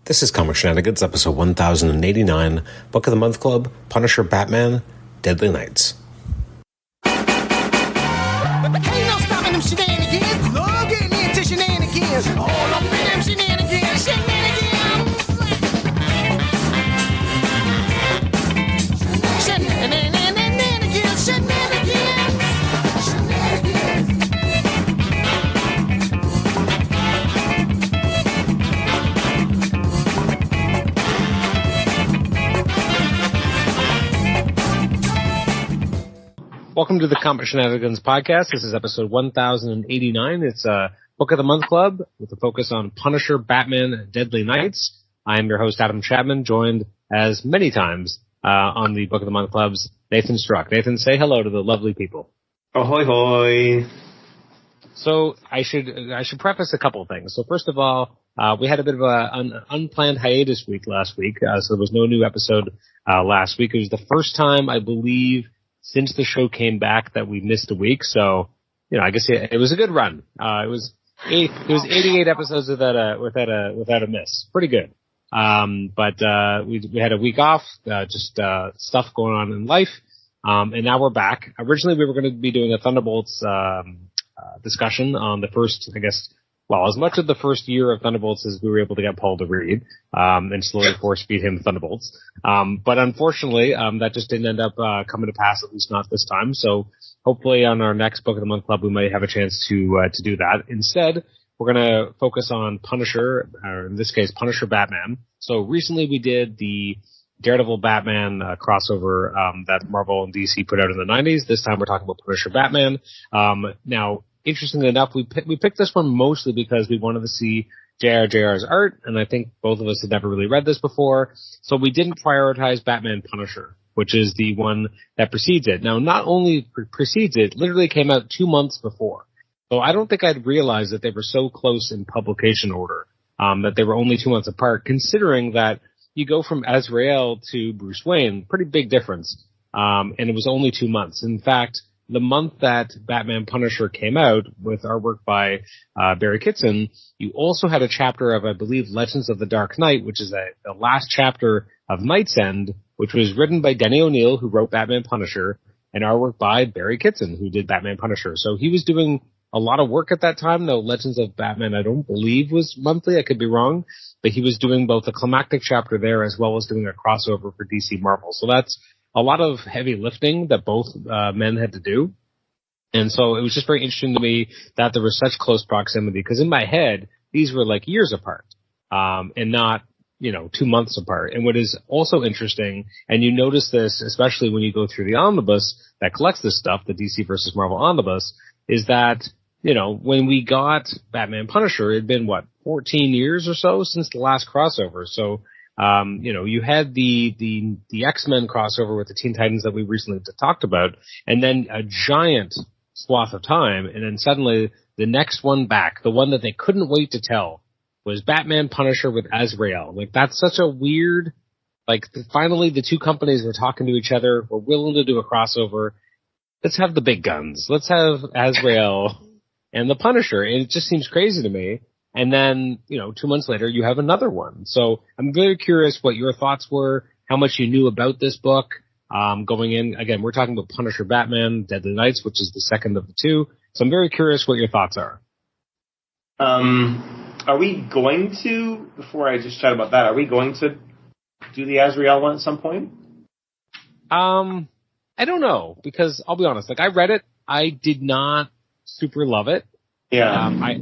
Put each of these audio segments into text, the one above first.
This is Comic Shenanigans, episode 1089, Book of the Month Club, Punisher Batman, Deadly Nights. Ain't no stopping them shenanigans. Love getting into shenanigans. All up in them shenanigans. Shenanigans. Shenanigans. Shenanigans. Welcome to the Comic Shenanigans podcast. This is episode 1089. It's a Book of the Month Club with a focus on Punisher, Batman, Deadly Nights. I am your host, Adam Chapman, joined as many times on the Book of the Month Club's Nathan Struck. Nathan, say hello to the lovely people. Ahoy hoy. So I should preface a couple of things. So first of all, we had a bit of an unplanned hiatus week last week, so there was no new episode last week. It was the first time, I believe, since the show came back that we missed a week. So, you know, I guess it was a good run. It was 88 episodes without a miss. Pretty good. But we had a week off, just stuff going on in life. And now we're back. Originally we were going to be doing a Thunderbolts discussion on the first, I guess, well, as much of the first year of Thunderbolts as we were able to get Paul to read, and slowly force feed him Thunderbolts. But unfortunately, that just didn't end up coming to pass, at least not this time. So hopefully on our next Book of the Month Club, we might have a chance to do that. Instead, we're going to focus on Punisher, or in this case, Punisher Batman. So recently we did the Daredevil Batman crossover that Marvel and DC put out in the 90s. This time we're talking about Punisher Batman. Now, interestingly enough, we picked this one mostly because we wanted to see JR's art, and I think both of us had never really read this before, so we didn't prioritize Batman Punisher, which is the one that precedes it. Now, not only precedes it, literally came out 2 months before. So I don't think I'd realized that they were so close in publication order, that they were only 2 months apart, considering that you go from Azrael to Bruce Wayne, pretty big difference, and it was only 2 months. In fact, the month that Batman Punisher came out with artwork by Barry Kitson, you also had a chapter of, I believe, Legends of the Dark Knight, which is the last chapter of Night's End, which was written by Denny O'Neil, who wrote Batman Punisher, and artwork by Barry Kitson, who did Batman Punisher. So he was doing a lot of work at that time, though Legends of Batman, I don't believe, was monthly. I could be wrong. But he was doing both a climactic chapter there as well as doing a crossover for DC Marvel. So that's a lot of heavy lifting that both men had to do. And so it was just very interesting to me that there was such close proximity, because in my head, these were like years apart, and not, 2 months apart. And what is also interesting, and you notice this especially when you go through the omnibus that collects this stuff, the DC versus Marvel omnibus, is that, when we got Batman Punisher, it had been, 14 years or so since the last crossover. So, you had the X-Men crossover with the Teen Titans that we recently talked about, and then a giant swath of time, and then suddenly the next one back, the one that they couldn't wait to tell, was Batman Punisher with Azrael. Like, that's such a weird, finally the two companies were talking to each other, were willing to do a crossover. Let's have the big guns. Let's have Azrael and the Punisher. And it just seems crazy to me. And then, 2 months later, you have another one. So I'm very curious what your thoughts were, how much you knew about this book going in. Again, we're talking about Punisher Batman, Deadly Nights, which is the second of the two. So I'm very curious what your thoughts are. Are we going to, before I just chat about that, are we going to do the Azrael one at some point? I don't know, because I'll be honest, I read it. I did not super love it. Yeah.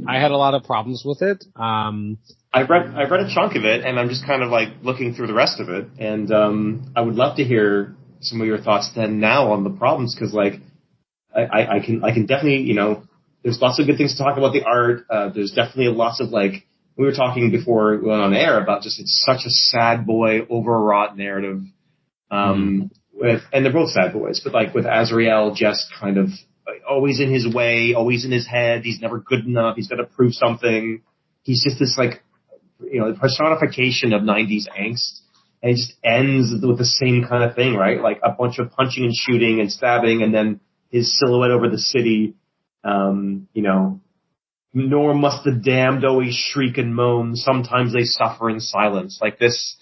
I had a lot of problems with it. I've read a chunk of it, and I'm just kind of looking through the rest of it, and I would love to hear some of your thoughts then now on the problems, because I can definitely, there's lots of good things to talk about the art. There's definitely lots of we were talking before we went on air about just it's such a sad boy, overwrought narrative. And they're both sad boys, but with Azrael just kind of always in his way, always in his head. He's never good enough. He's got to prove something. He's just this personification of 90s angst. And it just ends with the same kind of thing, right? Like a bunch of punching and shooting and stabbing, and then his silhouette over the city, nor must the damned always shriek and moan. Sometimes they suffer in silence. Like this,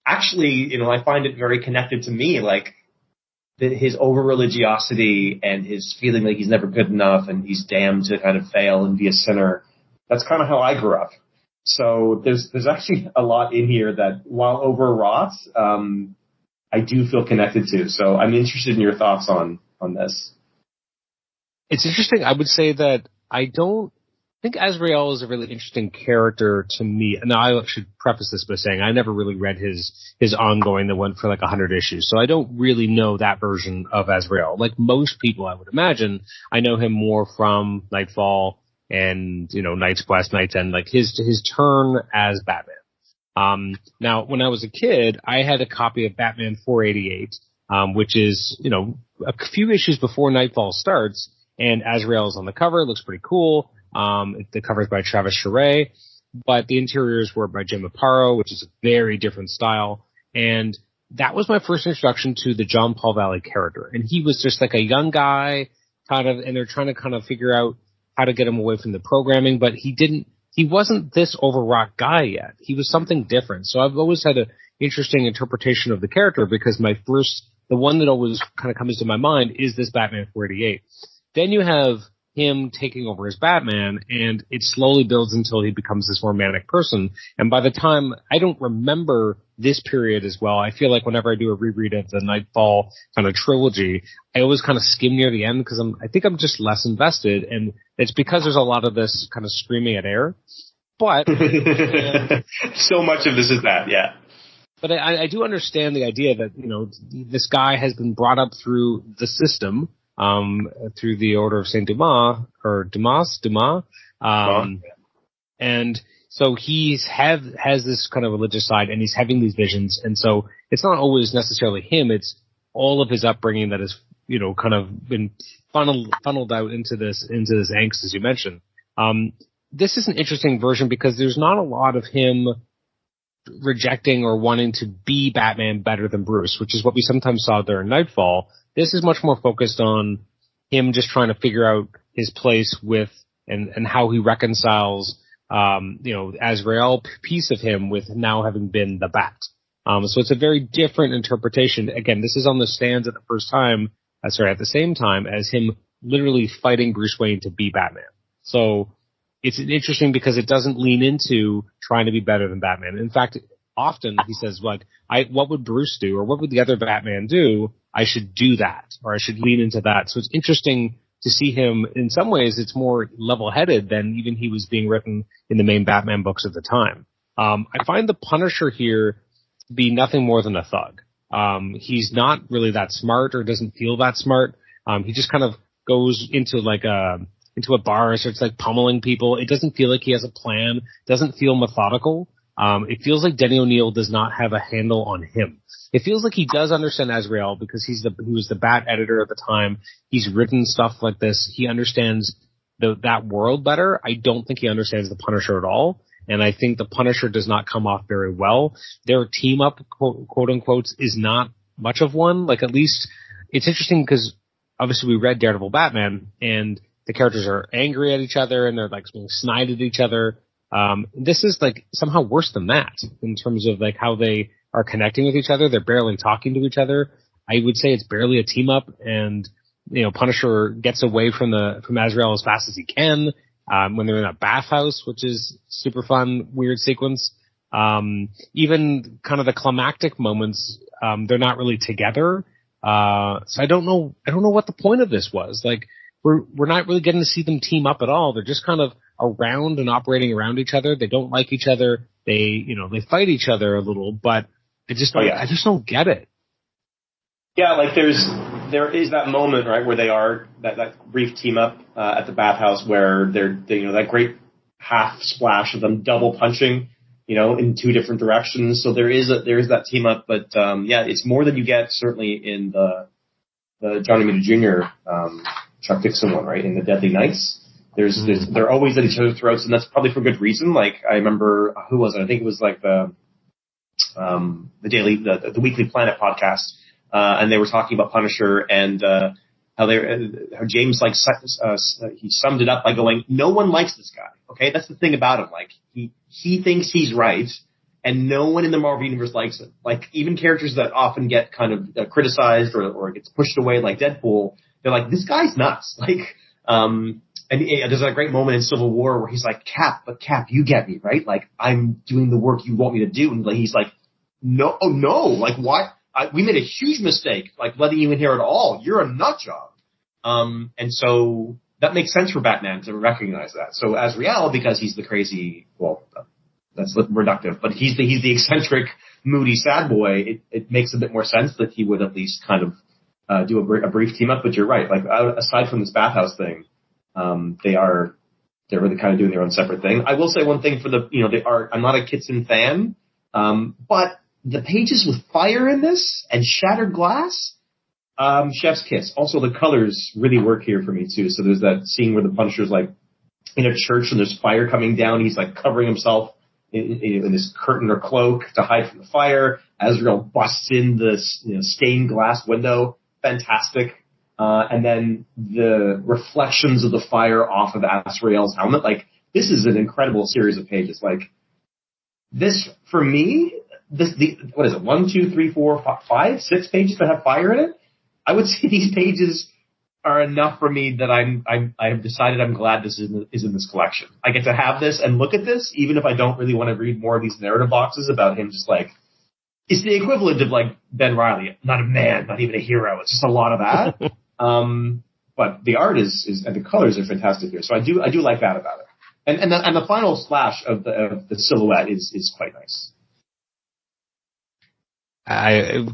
actually, I find it very connected to me. Like his over-religiosity and his feeling like he's never good enough and he's damned to kind of fail and be a sinner. That's kind of how I grew up. So there's actually a lot in here that, while overwrought, I do feel connected to. So I'm interested in your thoughts on this. It's interesting. I would say that I don't think Azrael is a really interesting character to me. Now, I should preface this by saying I never really read his ongoing that went for like 100 issues, so I don't really know that version of Azrael. Like most people, I would imagine, I know him more from Nightfall and, Night's Quest, Night's End, like his turn as Batman. Now, when I was a kid, I had a copy of Batman 488, which is, a few issues before Nightfall starts, and Azrael is on the cover. It looks pretty cool. The cover is by Travis Charest, but the interiors were by Jim Aparo, which is a very different style. And that was my first introduction to the John Paul Valley character. And he was just like a young guy, and they're trying to kind of figure out how to get him away from the programming, but he wasn't this overwrought guy yet. He was something different. So I've always had an interesting interpretation of the character, because the one that always kind of comes to my mind is this Batman 488. Then you have him taking over as Batman, and it slowly builds until he becomes this more manic person. And by the time, I don't remember this period as well. I feel like whenever I do a reread of the Nightfall kind of trilogy, I always kind of skim near the end, because I think I'm just less invested, and it's because there's a lot of this kind of screaming at air. But so much of this is that, yeah. But I do understand the idea that, this guy has been brought up through the system, through the Order of Saint Dumas, or Dumas, and so has this kind of religious side, and he's having these visions, and so it's not always necessarily him, it's all of his upbringing that has, kind of been funneled out into this angst, as you mentioned. This is an interesting version because there's not a lot of him rejecting or wanting to be Batman better than Bruce, which is what we sometimes saw during Nightfall. This is much more focused on him just trying to figure out his place with and how he reconciles, Azrael piece of him with now having been the Bat. So it's a very different interpretation. Again, this is on the stands at the same time as him literally fighting Bruce Wayne to be Batman. So it's interesting because it doesn't lean into trying to be better than Batman. In fact, often he says, like, what would Bruce do, or what would the other Batman do? I should do that, or I should lean into that. So it's interesting to see him. In some ways, it's more level-headed than even he was being written in the main Batman books at the time. I find the Punisher here to be nothing more than a thug. He's not really that smart, or doesn't feel that smart. He just kind of goes into a bar and starts like pummeling people. It doesn't feel like he has a plan. It doesn't feel methodical. It feels like Denny O'Neil does not have a handle on him. It feels like he does understand Azrael because he was the Bat editor at the time. He's written stuff like this. He understands that world better. I don't think he understands the Punisher at all. And I think the Punisher does not come off very well. Their team up, quote unquote, is not much of one. Like, at least it's interesting because obviously we read Daredevil Batman, and the characters are angry at each other and they're like being snide at each other. This is like somehow worse than that in terms of like how they are connecting with each other. They're barely talking to each other. I would say it's barely a team up, and Punisher gets away from Azrael as fast as he can when they're in a bathhouse, which is super fun, weird sequence. Even kind of the climactic moments, they're not really together. So I don't know what the point of this was. Like, we're not really getting to see them team up at all. They're just kind of around and operating around each other. They don't like each other. They fight each other a little, but I just don't get it. Yeah, like there is that moment, right, where they are that brief team up at the bathhouse where they're that great half splash of them double punching, in two different directions. So there is that team up, but it's more than you get certainly in the Johnny Romita Jr. Chuck Dixon one, right? In the Deadly Knights. They're always at each other's throats, and that's probably for good reason. Like, I remember, who was it? I think it was like the Weekly Planet podcast, and they were talking about Punisher, and how James he summed it up by going, no one likes this guy. Okay, that's the thing about him. Like he thinks he's right, and no one in the Marvel universe likes him. Like even characters that often get kind of criticized or gets pushed away, like Deadpool, they're like, this guy's nuts. Like, and there's a great moment in Civil War where he's like, Cap, you get me, right? Like I'm doing the work you want me to do, and he's like, no, like why? We made a huge mistake, like letting you in here at all. You're a nut job. And so that makes sense for Batman to recognize that. So as Riel, because he's the crazy, well, that's reductive, but he's the eccentric, moody, sad boy, it makes a bit more sense that he would at least kind of do a brief team up. But you're right. Like aside from this bathhouse thing, they're really kind of doing their own separate thing. I will say one thing for the art. I'm not a Kitson fan, but the pages with fire in this and shattered glass, chef's kiss. Also, the colors really work here for me too. So there's that scene where the Punisher's like in a church and there's fire coming down. He's like covering himself in this curtain or cloak to hide from the fire. Azrael busts in this stained glass window. Fantastic. And then the reflections of the fire off of Azrael's helmet. Like this is an incredible series of pages. Like this for me. What is it? 1, 2, 3, 4, 5, 6 pages that have fire in it. I would say these pages are enough for me that I have decided I'm glad this is in this collection. I get to have this and look at this, even if I don't really want to read more of these narrative boxes about him. Just like it's the equivalent of like Ben Reilly, not a man, not even a hero. It's just a lot of that. But the art is and the colors are fantastic here. So I do like that about it. And the final splash of the silhouette is quite nice.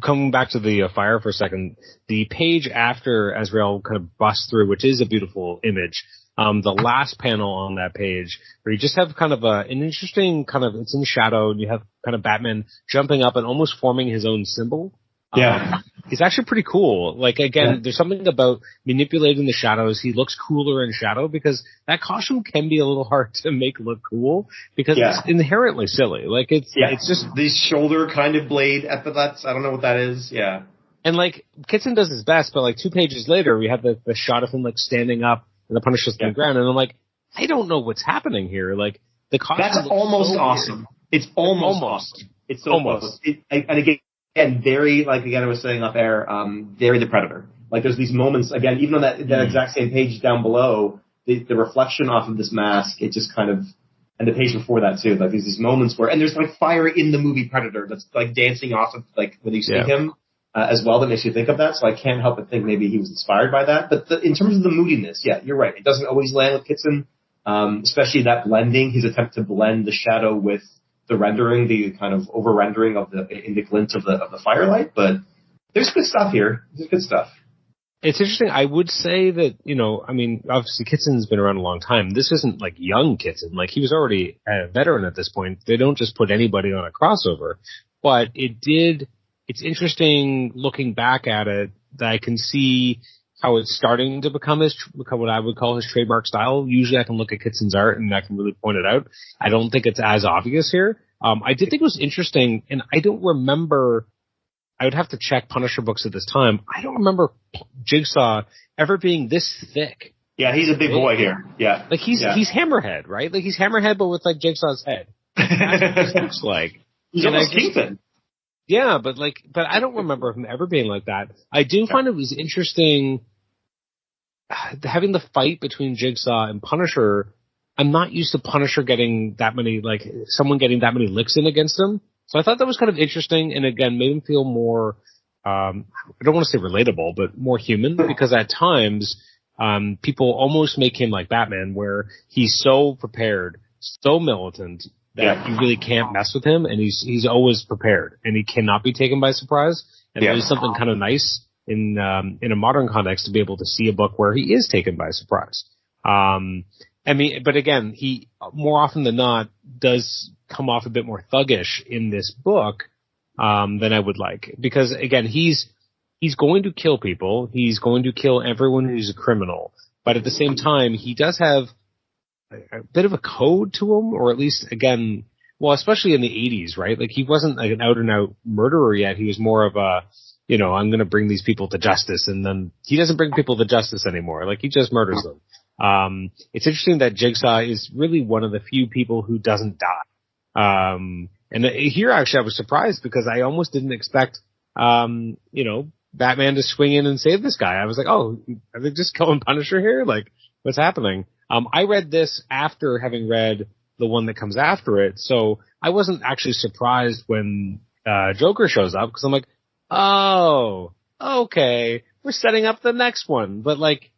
Coming back to the fire for a second, the page after Azrael kind of busts through, which is a beautiful image, the last panel on that page, where you just have kind of an interesting kind of, it's in shadow, and you have kind of Batman jumping up and almost forming his own symbol. Yeah. It's actually pretty cool. Like, again, there's something about manipulating the shadows. He looks cooler in shadow because that costume can be a little hard to make look cool because it's inherently silly. Like, it's just... These shoulder kind of blade epithets. I don't know what that is. Yeah. And, like, Kitson does his best, but, like, 2 pages later, we have the shot of him, like, standing up and the Punisher's on the ground. And I'm like, I don't know what's happening here. Like, the costume... That's almost so awesome. It's almost awesome. It's so almost. And again, very, like, again, I was saying off air, very the Predator. Like, there's these moments, again, even on that exact same page down below, the reflection off of this mask, it just kind of, and the page before that too, like, there's these moments where, and there's, like, fire in the movie Predator that's, like, dancing off of, like, when you see him, as well, that makes you think of that, so I can't help but think maybe he was inspired by that. But in terms of the moodiness, yeah, you're right. It doesn't always land with Kitson, especially that blending, his attempt to blend the shadow with the rendering, the kind of over rendering of in the glint of the firelight, but there's good stuff here. There's good stuff. It's interesting. I would say that, I mean, obviously Kitson's been around a long time. This isn't like young Kitson. Like he was already a veteran at this point. They don't just put anybody on a crossover, but it's interesting looking back at it that I can see how it's starting to become what I would call his trademark style. Usually I can look at Kitson's art and I can really point it out. I don't think it's as obvious here. I did think it was interesting, and I don't remember, I would have to check Punisher books at this time. I don't remember Jigsaw ever being this thick. Yeah, he's a big boy here. Yeah. Like he's Hammerhead, right? Like he's Hammerhead, but with like Jigsaw's head. That's what this looks like. He's almost Kingpin. Yeah, but I don't remember him ever being like that. I do find it was interesting having the fight between Jigsaw and Punisher. I'm not used to Punisher getting that many, like, someone getting that many licks in against him. So I thought that was kind of interesting, and again, made him feel more, I don't want to say relatable, but more human, because at times, people almost make him like Batman, where he's so prepared, so militant, that you really can't mess with him, and he's always prepared, and he cannot be taken by surprise. And there's something kind of nice in a modern context to be able to see a book where he is taken by surprise. I mean, but again, he more often than not does come off a bit more thuggish in this book than I would like, because again, he's going to kill people, he's going to kill everyone who's a criminal, but at the same time, he does have a bit of a code to him, or at least, again, well, especially in the 80s, right? Like, he wasn't like an out-and-out murderer yet. He was more of I'm going to bring these people to justice. And then he doesn't bring people to justice anymore. Like, he just murders them. It's interesting that Jigsaw is really one of the few people who doesn't die. And here, actually, I was surprised because I almost didn't expect, Batman to swing in and save this guy. I was like, oh, are they just killing Punisher here? Like, what's happening? I read this after having read the one that comes after it, so I wasn't actually surprised when Joker shows up, because I'm like, oh, okay, we're setting up the next one. But, like,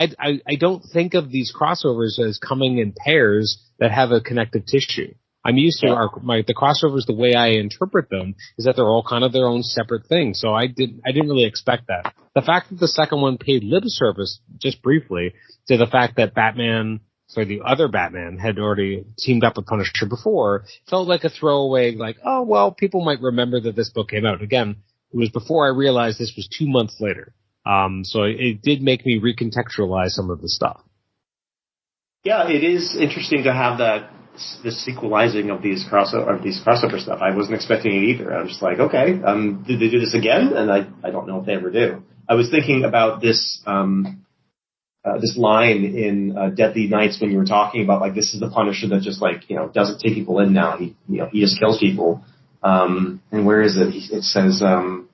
I don't think of these crossovers as coming in pairs that have a connective tissue. I'm used to the crossovers, the way I interpret them is that they're all kind of their own separate thing. So I didn't really expect that. The fact that the second one paid lip service, just briefly, to the fact that the other Batman had already teamed up with Punisher before, felt like a throwaway, like, oh, well, people might remember that this book came out. Again, it was before I realized this was 2 months later. So it did make me recontextualize some of the stuff. Yeah, it is interesting to have the sequelizing of these crossover stuff. I wasn't expecting it either. I'm just like, okay, did they do this again? And I don't know if they ever do. I was thinking about this this line in Deadly Nights when you were talking about, like, this is the Punisher that just, like, doesn't take people in now. He just kills people. And where is it? It says, a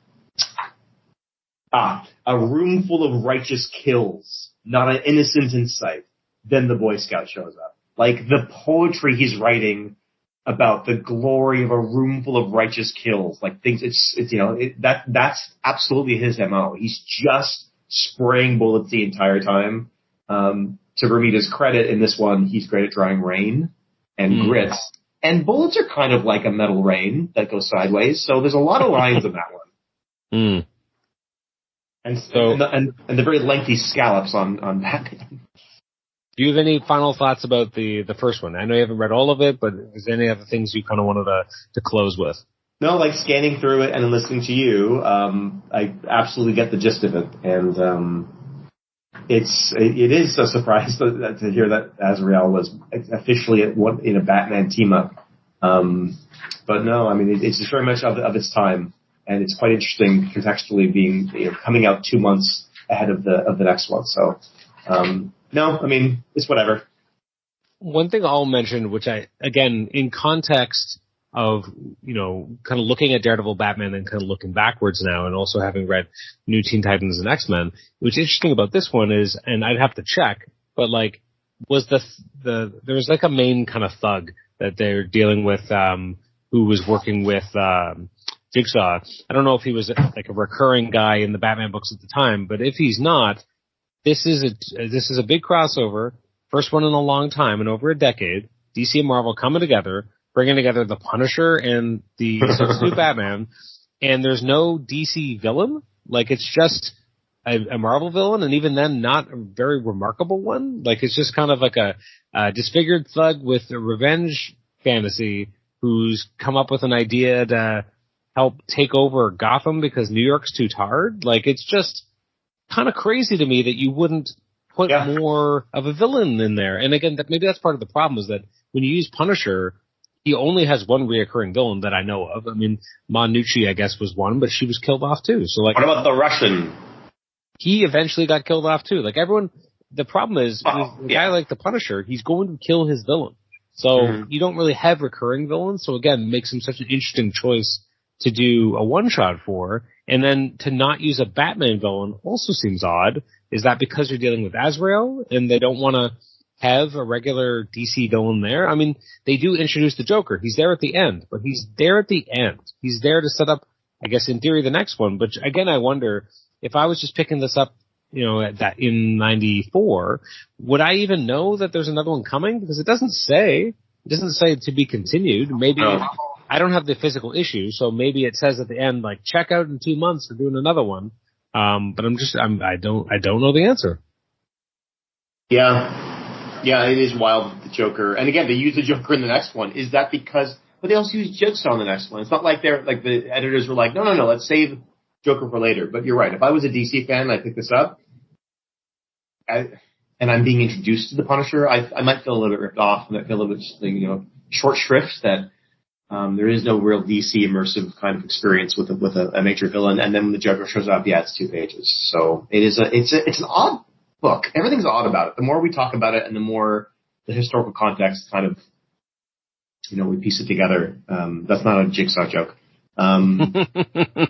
room full of righteous kills, not an innocent in sight. Then the Boy Scout shows up. Like, the poetry he's writing about the glory of a room full of righteous kills, like, things, that's absolutely his MO. He's just spraying bullets the entire time. To Romita's credit, in this one, he's great at drawing rain and grit. And bullets are kind of like a metal rain that goes sideways, so there's a lot of lines in that one. And the very lengthy scallops on Batman. Do you have any final thoughts about the first one? I know you haven't read all of it, but is there any other things you kind of wanted to close with? No, like, scanning through it and listening to you, I absolutely get the gist of it. And it is a surprise to hear that Azrael was officially in a Batman team-up. But no, I mean, it's just very much of its time. And it's quite interesting contextually being, coming out 2 months ahead of the next one. So, no, I mean, it's whatever. One thing I'll mention, which again, in context of, kind of looking at Daredevil, Batman, and kind of looking backwards now, and also having read New Teen Titans and X-Men, what's interesting about this one is, and I'd have to check, but, like, was there was like a main kind of thug that they're dealing with, who was working with, Jigsaw. I don't know if he was like a recurring guy in the Batman books at the time, but if he's not, this is a big crossover, first one in a long time, in over a decade. DC and Marvel coming together, bringing together the Punisher and the substitute Batman, and there's no DC villain. Like, it's just a Marvel villain, and even then, not a very remarkable one. Like, it's just kind of like a disfigured thug with a revenge fantasy who's come up with an idea to help take over Gotham because New York's too tired. Like, it's just kind of crazy to me that you wouldn't put more of a villain in there. And again, maybe that's part of the problem, is that when you use Punisher, he only has one reoccurring villain that I know of. I mean, Manucci, I guess, was one, but she was killed off too. So, like, what about the Russian? He eventually got killed off too. Like, everyone, the problem is, with a guy like the Punisher, he's going to kill his villain. So you don't really have recurring villains. So again, it makes him such an interesting choice to do a one-shot for. And then to not use a Batman villain also seems odd. Is that because you're dealing with Azrael and they don't want to have a regular DC villain there? I mean, they do introduce the Joker. He's there at the end, but he's there at the end. He's there to set up, I guess, in theory, the next one. But again, I wonder if I was just picking this up, in 94, would I even know that there's another one coming? Because it doesn't say to be continued. Maybe I don't have the physical issue, so maybe it says at the end, like, check out in 2 months, we're doing another one. But I don't know the answer. Yeah, it is wild, the Joker. And again, they use the Joker in the next one. Is that because, but they also use Jigsaw in the next one. It's not like the editors were like, no, let's save Joker for later. But you're right. If I was a DC fan and I picked this up, and I'm being introduced to the Punisher, I might feel a little bit ripped off. I might feel a little bit, short shrift that There is no real DC immersive kind of experience with a major villain, and then when the Joker shows up, yeah, it's 2 pages. So it's an odd book. Everything's odd about it. The more we talk about it, and the more the historical context kind of, we piece it together. That's not a Jigsaw joke. The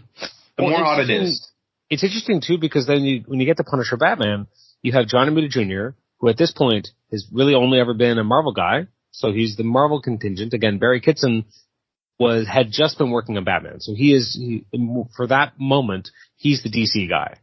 more odd it is. It's interesting too because then when you get to Punisher Batman, you have John Romita Jr., who at this point has really only ever been a Marvel guy. So he's the Marvel contingent. Again, Barry Kitson had just been working on Batman. So for that moment, he's the DC guy.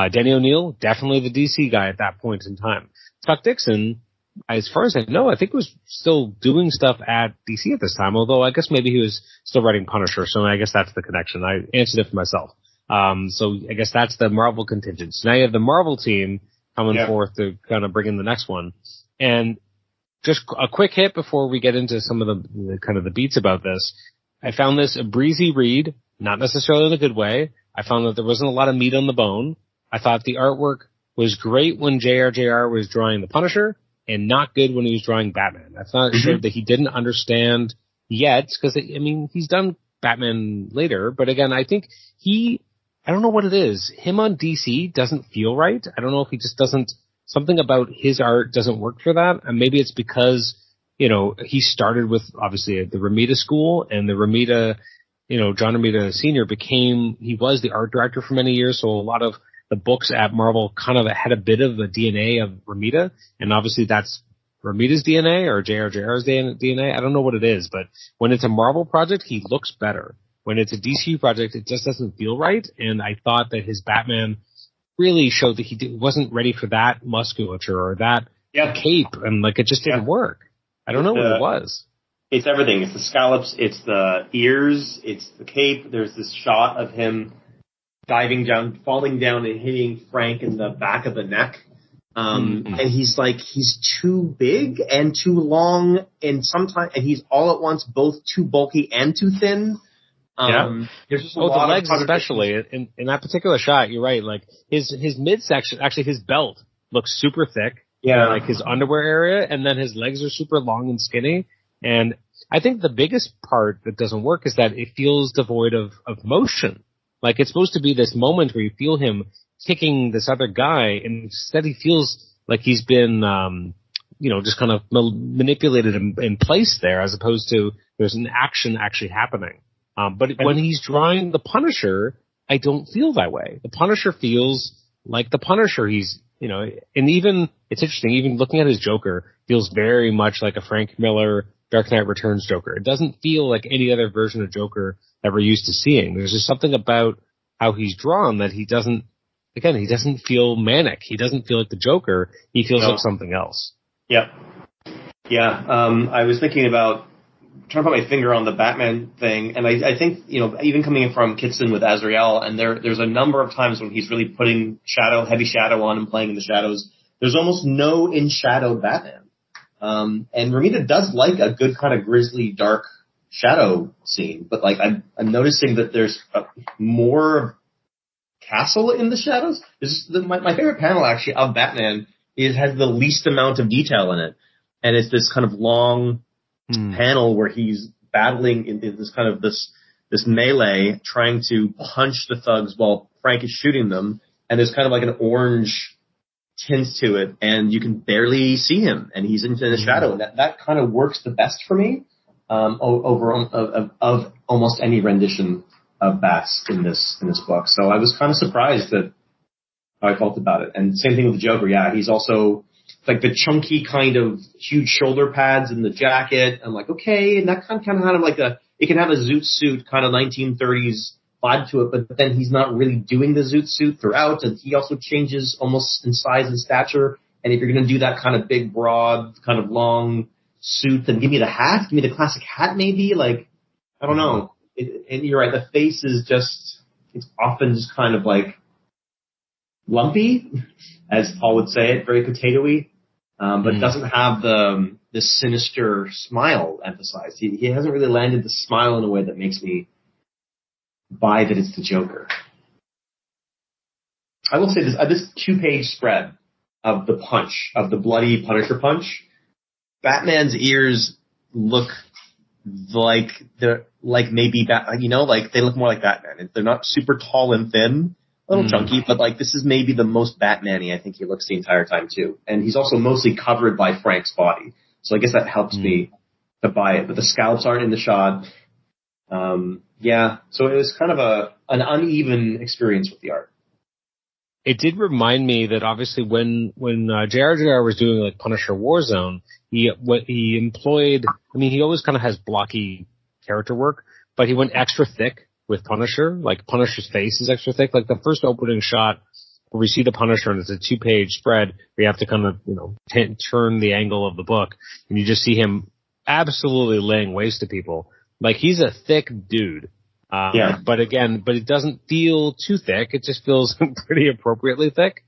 Denny O'Neil, definitely the DC guy at that point in time. Chuck Dixon, as far as I know, I think was still doing stuff at DC at this time, although I guess maybe he was still writing Punisher. So I guess that's the connection. I answered it for myself. So I guess that's the Marvel contingent. So now you have the Marvel team coming forth to kind of bring in the next one. And just a quick hit before we get into some of the kind of the beats about this. I found this a breezy read, not necessarily in a good way. I found that there wasn't a lot of meat on the bone. I thought the artwork was great when JR was drawing the Punisher and not good when he was drawing Batman. I thought it showed that he didn't understand yet because, he's done Batman later. But again, I think I don't know what it is. Him on DC doesn't feel right. I don't know if he just doesn't, something about his art doesn't work for that. And maybe it's because, he started with obviously the Romita school, and the Romita, John Romita Sr. he was the art director for many years. So a lot of the books at Marvel kind of had a bit of a DNA of Romita. And obviously that's Romita's DNA or JR's DNA. I don't know what it is, but when it's a Marvel project, he looks better. When it's a DC project, it just doesn't feel right. And I thought that his Batman really showed that he wasn't ready for that musculature or that cape, and it just didn't work. I don't know what it was. It's everything. It's the scallops. It's the ears. It's the cape. There's this shot of him diving down, falling down, and hitting Frank in the back of the neck. And he's too big and too long, and he's all at once both too bulky and too thin. There's just a lot the legs of especially in that particular shot. You're right. His midsection, actually his belt looks super thick. Yeah, his underwear area, and then his legs are super long and skinny. And I think the biggest part that doesn't work is that it feels devoid of motion. It's supposed to be this moment where you feel him kicking this other guy, and instead he feels like he's been, just kind of manipulated in place there, as opposed to there's an action actually happening. But when he's drawing the Punisher, I don't feel that way. The Punisher feels like the Punisher. He's, and even, it's interesting, even looking at his Joker feels very much like a Frank Miller Dark Knight Returns Joker. It doesn't feel like any other version of Joker that we're used to seeing. There's just something about how he's drawn that he doesn't feel manic. He doesn't feel like the Joker. He feels like something else. Yep. Yeah. I was thinking about trying to put my finger on the Batman thing, and I think, even coming in from Kitson with Azrael, and there's a number of times when he's really putting heavy shadow on and playing in the shadows. There's almost no in-shadowed Batman. And Romita does like a good kind of grisly, dark shadow scene, but I'm noticing that there's more castle in the shadows. My favorite panel actually of Batman has the least amount of detail in it, and it's this kind of long panel where he's battling in this kind of this melee, trying to punch the thugs while Frank is shooting them, and there's kind of an orange tint to it, and you can barely see him, and he's into the shadow, and that kind of works the best for me over of almost any rendition of Bats in this book. So I was kind of surprised at how I felt about it, and same thing with the Joker. Yeah, he's also the chunky kind of huge shoulder pads in the jacket. I'm okay, and that kind of it can have a zoot suit kind of 1930s vibe to it, but then he's not really doing the zoot suit throughout, and he also changes almost in size and stature. And if you're going to do that kind of big, broad, kind of long suit, then give me the hat, give me the classic hat maybe. I don't know. And you're right, the face is it's often just kind of lumpy, as Paul would say it, very potato-y, but doesn't have the sinister smile emphasized. He hasn't really landed the smile in a way that makes me buy that it's the Joker. I will say this 2-page spread of the bloody Punisher punch, Batman's ears look like they're like maybe like they look more like Batman. They're not super tall and thin, a little chunky, but like this is maybe the most Batman-y I think he looks the entire time too. And he's also mostly covered by Frank's body, so I guess that helps me to buy it. But the scalps aren't in the shot. So it was kind of an uneven experience with the art. It did remind me that obviously when JRJR was doing like Punisher Warzone, he employed, I mean, he always kind of has blocky character work, but he went extra thick with Punisher. Like Punisher's face is extra thick. Like the first opening shot where we see the Punisher and it's a 2-page spread where you have to kind of, turn the angle of the book and you just see him absolutely laying waste to people. Like he's a thick dude. But it doesn't feel too thick. It just feels pretty appropriately thick.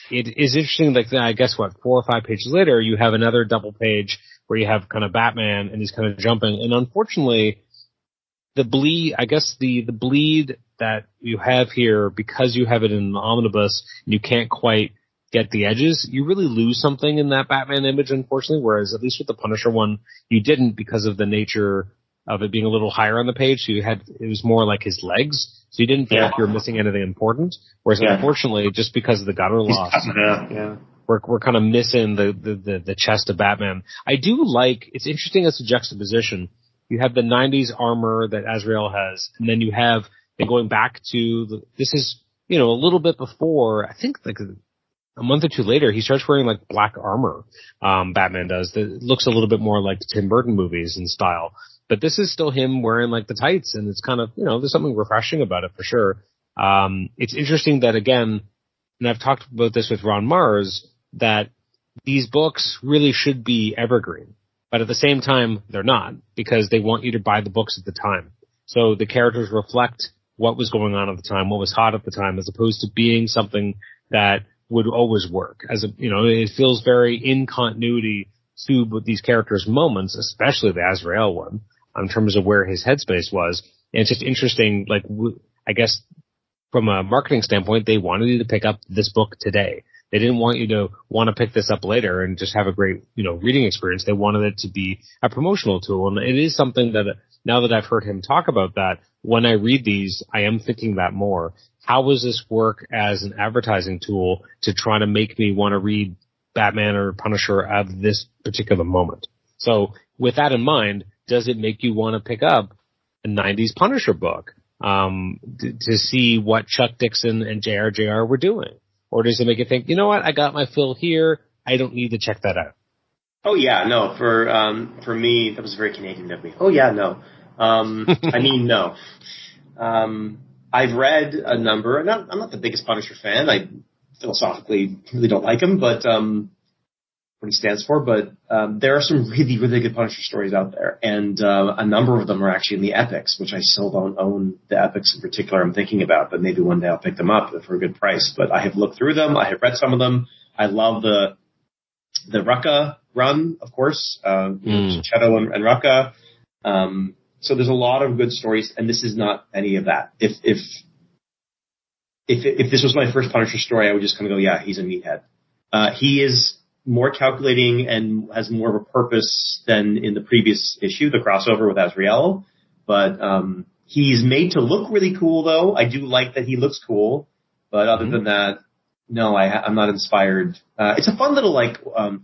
It is interesting, like, I guess 4 or 5 pages later, you have another double page where you have kind of Batman and he's kind of jumping. And unfortunately, the bleed that you have here, because you have it in an omnibus and you can't quite get the edges, you really lose something in that Batman image, unfortunately, whereas at least with the Punisher one, you didn't because of the nature of it being a little higher on the page. So it was more like his legs. So you didn't feel like you were missing anything important. Whereas unfortunately, just because of the gutter loss, we're kind of missing the chest of Batman. I do like, it's interesting as a juxtaposition. You have the 90s armor that Azrael has, and then you have, and going back to this is, a little bit before, I think like a month or two later, he starts wearing like black armor. Batman does. That looks a little bit more like the Tim Burton movies in style. But this is still him wearing like the tights, and it's kind of, there's something refreshing about it for sure. It's interesting that again, and I've talked about this with Ron Mars, that these books really should be evergreen. But at the same time, they're not, because they want you to buy the books at the time. So the characters reflect what was going on at the time, what was hot at the time, as opposed to being something that would always work. It feels very in continuity to these characters' moments, especially the Azrael one, in terms of where his headspace was. And it's just interesting, like, I guess from a marketing standpoint, they wanted you to pick up this book today. They didn't want you to want to pick this up later and just have a great, reading experience. They wanted it to be a promotional tool. And it is something that, now that I've heard him talk about that, when I read these, I am thinking that more. How does this work as an advertising tool to try to make me want to read Batman or Punisher at this particular moment? So with that in mind, does it make you want to pick up a 90s Punisher book to see what Chuck Dixon and JRJR were doing? Or does it make you think, I got my fill here, I don't need to check that out? Oh, yeah, no. For me, that was very Canadian of me. Oh, yeah, no. No. I've read a number. I'm not the biggest Punisher fan. I philosophically really don't like him, but what he stands for. But there are some really, really good Punisher stories out there, and a number of them are actually in the epics, which I still don't own the epics in particular. I'm thinking about, but maybe one day I'll pick them up for a good price. But I have looked through them. I have read some of them. I love the Rucka run, of course, Cheto and Rucka. So there's a lot of good stories, and this is not any of that. If this was my first Punisher story, I would just kind of go, yeah, he's a meathead. He is more calculating and has more of a purpose than in the previous issue, the crossover with Azrael. But he's made to look really cool, though. I do like that he looks cool. But other than that, no, I'm not inspired. It's a fun little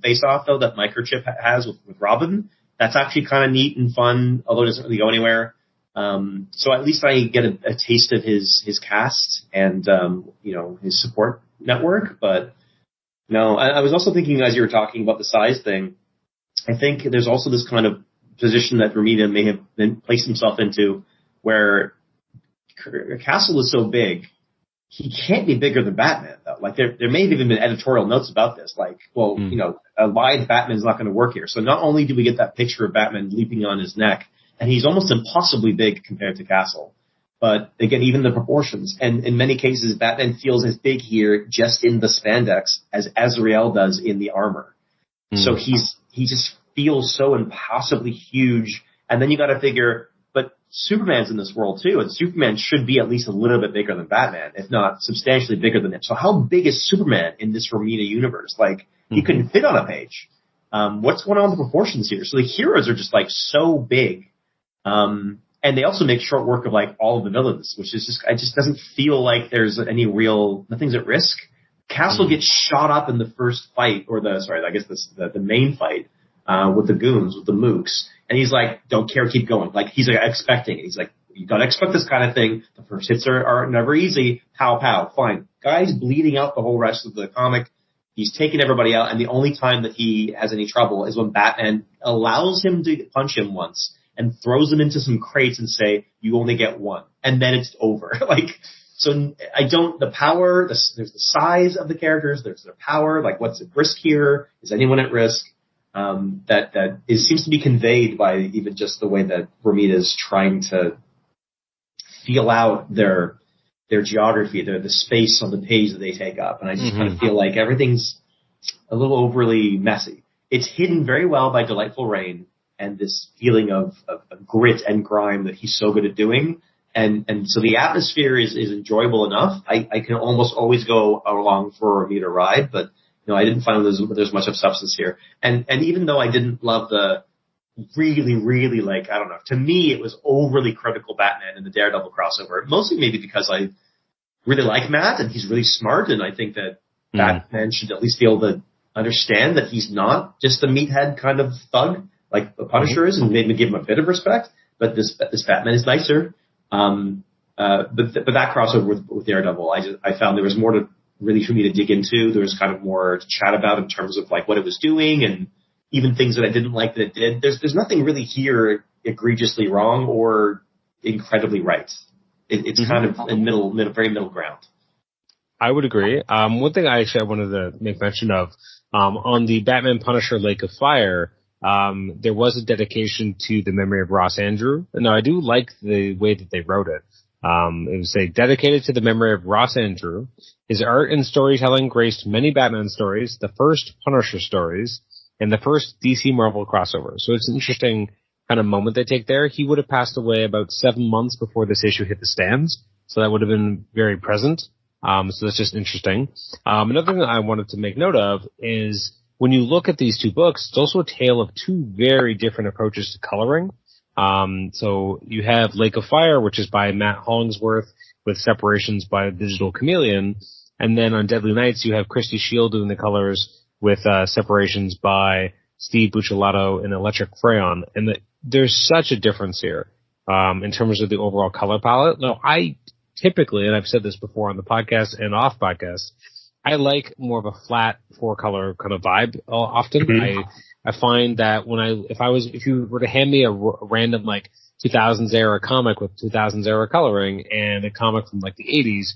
face-off, though, that Microchip has with Robin. That's actually kind of neat and fun, although it doesn't really go anywhere. So at least I get a taste of his cast and his support network. But no, I was also thinking as you were talking about the size thing, I think there's also this kind of position that Romita may have been placed himself into where Castle is so big, he can't be bigger than Batman, though. Like, there may have even been editorial notes about this. Like, well, a wide Batman's not going to work here. So not only do we get that picture of Batman leaping on his neck, and he's almost impossibly big compared to Castle, but again, even the proportions. And in many cases, Batman feels as big here just in the spandex as Azrael does in the armor. So he just feels so impossibly huge. And then you got to figure, but Superman's in this world too, and Superman should be at least a little bit bigger than Batman, if not substantially bigger than him. So how big is Superman in this Romita universe? Like, he couldn't fit on a page. what's going on with the proportions here? So the heroes are just like so big. And they also make short work of like all of the villains, which is just, it just doesn't feel like there's any nothing's at risk. Castle gets shot up in the first fight, the main fight, with the goons, with the mooks. And he's like, don't care, keep going. Like, he's like, expecting it. He's like, you gotta expect this kind of thing. The first hits are never easy. Pow, pow, fine. Guy's bleeding out the whole rest of the comic. He's taking everybody out, and the only time that he has any trouble is when Batman allows him to punch him once and throws him into some crates and say, you only get one. And then it's over. The power, there's the size of the characters, there's their power, like what's at risk here? Is anyone at risk? Seems to be conveyed by even just the way that Romita is trying to feel out their geography, the space on the page that they take up. And I just kind of feel like everything's a little overly messy. It's hidden very well by Delightful Rain and this feeling of grit and grime that he's so good at doing. And so the atmosphere is enjoyable enough. I can almost always go along for a Romita ride, but I didn't find there's much of substance here. And even though I didn't love the really, really to me it was overly critical Batman in the Daredevil crossover, mostly maybe because I really like Matt and he's really smart, and I think that Batman should at least be able to understand that he's not just a meathead kind of thug like the Punisher is, and maybe give him a bit of respect. But this Batman is nicer. But that crossover with Daredevil, I found there was more to really for me to dig into. There was kind of more to chat about in terms of like what it was doing, and even things that I didn't like that it did. There's nothing really here egregiously wrong or incredibly right. It's kind of in very middle ground. I would agree. One thing I wanted to make mention of, on the Batman Punisher Lake of Fire, there was a dedication to the memory of Ross Andru. Now, I do like the way that they wrote it. It was dedicated to the memory of Ross Andru. His art and storytelling graced many Batman stories, the first Punisher stories, and the first DC Marvel crossover. So it's an interesting kind of moment they take there. He would have passed away about 7 months before this issue hit the stands, so that would have been very present. So that's just interesting. Another thing that I wanted to make note of is when you look at these two books, it's also a tale of two very different approaches to coloring. So you have Lake of Fire, which is by Matt Hollingsworth with separations by Digital Chameleon. And then on Deadly Nights, you have Christy Shield doing the colors with separations by Steve Buccellato and Electric Crayon. And there's such a difference here in terms of the overall color palette. Now, I typically, and I've said this before on the podcast and off podcast, I like more of a flat four-color kind of vibe often. I find that if you were to hand me a random 2000s era comic with 2000s era coloring and a comic from the 80s,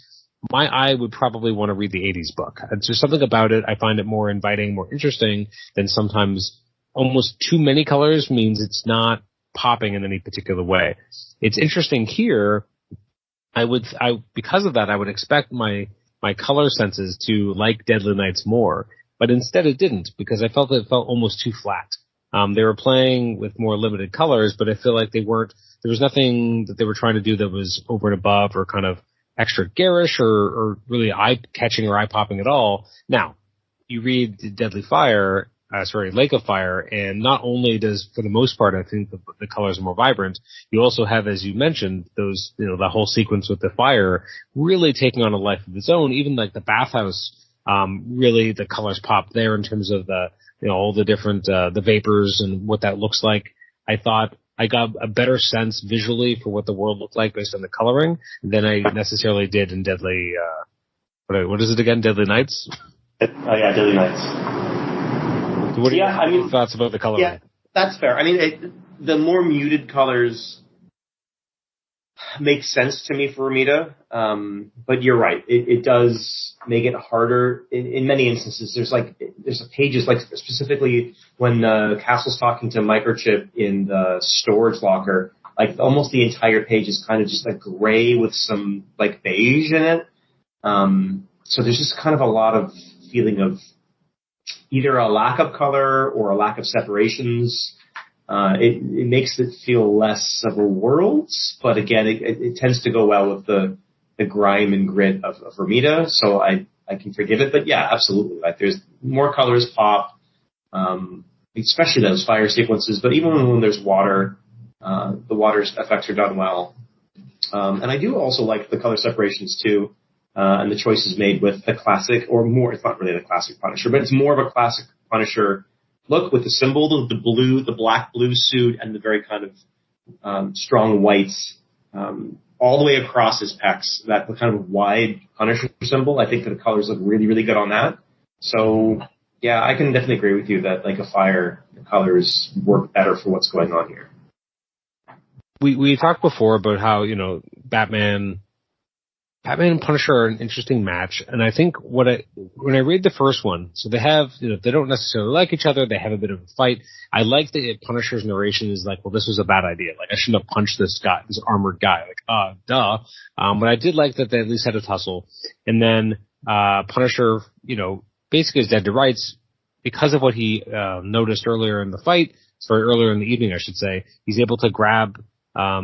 my eye would probably want to read the 80s book. There's something about it. I find it more inviting, more interesting than sometimes almost too many colors means it's not popping in any particular way. It's interesting here. Because of that, I would expect my color senses to like Deadly Nights more, but instead it didn't, because I felt it felt almost too flat. They were playing with more limited colors, but I feel like there was nothing that they were trying to do that was over and above or kind of extra garish or really eye-catching or eye-popping at all. Now, you read Lake of Fire, and not only does, for the most part, I think the colors are more vibrant, you also have, as you mentioned, those, the whole sequence with the fire really taking on a life of its own. Even the bathhouse, really the colors pop there in terms of all the different, the vapors and what that looks like. I thought I got a better sense visually for what the world looked like based on the coloring than I necessarily did in Deadly, what is it again? Deadly Nights? Yeah, Deadly Nights. What are your thoughts about the coloring? Yeah, that's fair. I mean, the more muted colors make sense to me for Romita, but you're right. It does make it harder in many instances. There's pages specifically when Castle's talking to Microchip in the storage locker. Almost the entire page is kind of just gray with some beige in it. So there's just kind of a lot of feeling of either a lack of color or a lack of separations. It makes it feel less of a world, but again, it tends to go well with the grime and grit of Romita, so I can forgive it. But yeah, absolutely. There's more colors pop. especially those fire sequences, but even when there's water, the water's effects are done well. And I do also like the color separations too, and the choices made with the classic, or more, it's not really the classic Punisher, but it's more of a classic Punisher look with the symbol of the black blue suit and the very kind of strong whites all the way across his pecs, that kind of wide Punisher symbol. I think that the colors look really, really good on that. So, yeah, I can definitely agree with you that, like a fire, the colors work better for what's going on here. We talked before about how, Batman and Punisher are an interesting match, and I think when I read the first one, so they have, they don't necessarily like each other, they have a bit of a fight. I like that Punisher's narration is like, well, this was a bad idea. Like, I shouldn't have punched this guy, this armored guy. Like, duh. But I did like that they at least had a tussle. And then, Punisher, basically is dead to rights because of what he, noticed earlier in the fight, earlier in the evening, I should say. He's able to grab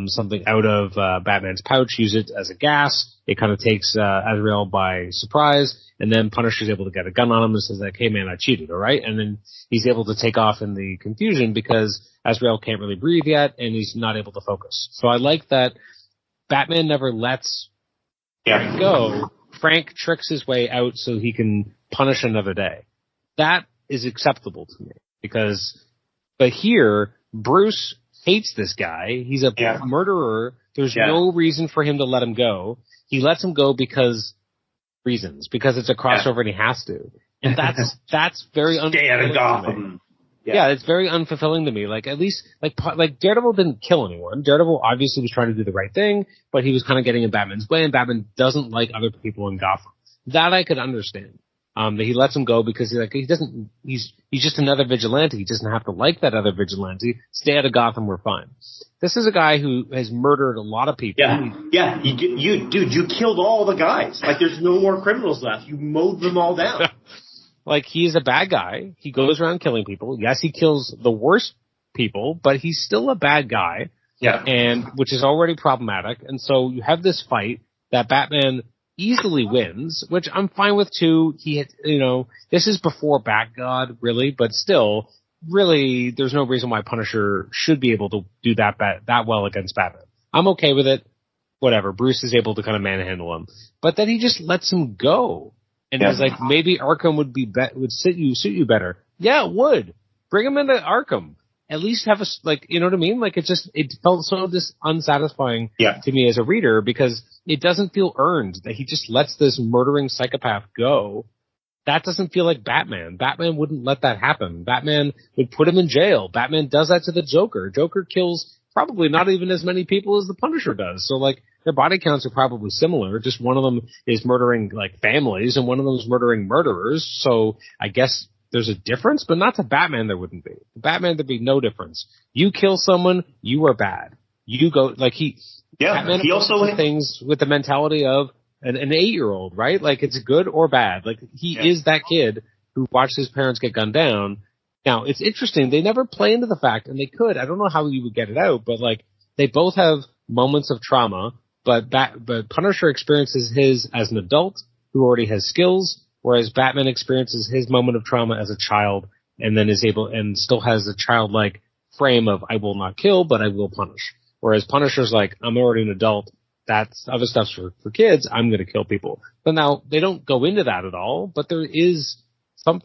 something out of Batman's pouch, use it as a gas. It kind of takes Azrael by surprise, and then Punisher's able to get a gun on him and says like, hey man, I cheated, all right? And then he's able to take off in the confusion because Azrael can't really breathe yet, and he's not able to focus. So I like that Batman never lets Frank go. Frank tricks his way out so he can punish another day. That is acceptable to me but here, Bruce hates this guy. He's a murderer. There's no reason for him to let him go. He lets him go because it's a crossover and he has to. And that's very unfulfilling to me. Yeah, it's very unfulfilling to me. Like, at least, like Daredevil didn't kill anyone. Daredevil obviously was trying to do the right thing, but he was kind of getting in Batman's way, and Batman doesn't like other people in Gotham. That I could understand. That he lets him go because he's just another vigilante. He doesn't have to like that other vigilante. Stay out of Gotham, we're fine. This is a guy who has murdered a lot of people. Yeah. You killed all the guys. Like, there's no more criminals left. You mowed them all down. Like, he's a bad guy. He goes around killing people. Yes, he kills the worst people, but he's still a bad guy. Yeah. And, which is already problematic. And so you have this fight that Batman easily wins, which I'm fine with too. This is before Bat-God, really, but still, really, there's no reason why Punisher should be able to do that well against Batman. I'm okay with it. Whatever. Bruce is able to kind of manhandle him. But then he just lets him go. And he's like, maybe Arkham would suit you better. Yeah, it would. Bring him into Arkham. At least have you know what I mean? Like, it felt so unsatisfying to me as a reader because it doesn't feel earned that he just lets this murdering psychopath go. That doesn't feel like Batman. Batman wouldn't let that happen. Batman would put him in jail. Batman does that to the Joker. Joker kills probably not even as many people as the Punisher does. So, like, their body counts are probably similar. Just one of them is murdering, like, families, and one of them is murdering murderers. So I guess there's a difference, but not to Batman there wouldn't be. To Batman there'd be no difference. You kill someone, you are bad. You go, like, Batman he also things with the mentality of an 8-year-old, right? Like, it's good or bad. Like, he is that kid who watched his parents get gunned down. Now, it's interesting. They never play into the fact, and they could. I don't know how you would get it out, but, like, they both have moments of trauma, but Punisher experiences his as an adult who already has skills, whereas Batman experiences his moment of trauma as a child and then is able and still has a childlike frame of I will not kill, but I will punish. Whereas Punisher's like, I'm already an adult. That's other stuff's for kids. I'm going to kill people. But now they don't go into that at all, but there is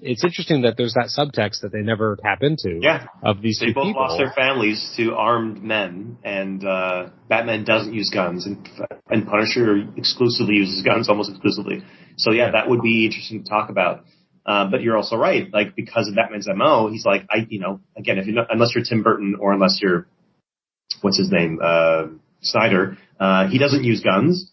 it's interesting that there's that subtext that they never tap into. Yeah. Of these they two both people. lost their families to armed men, and Batman doesn't use guns, and Punisher exclusively uses guns, almost exclusively. So yeah, that would be interesting to talk about. But you're also right, like, because of Batman's MO, he's like, again, unless you're Tim Burton or unless you're, what's his name, Snyder, he doesn't use guns.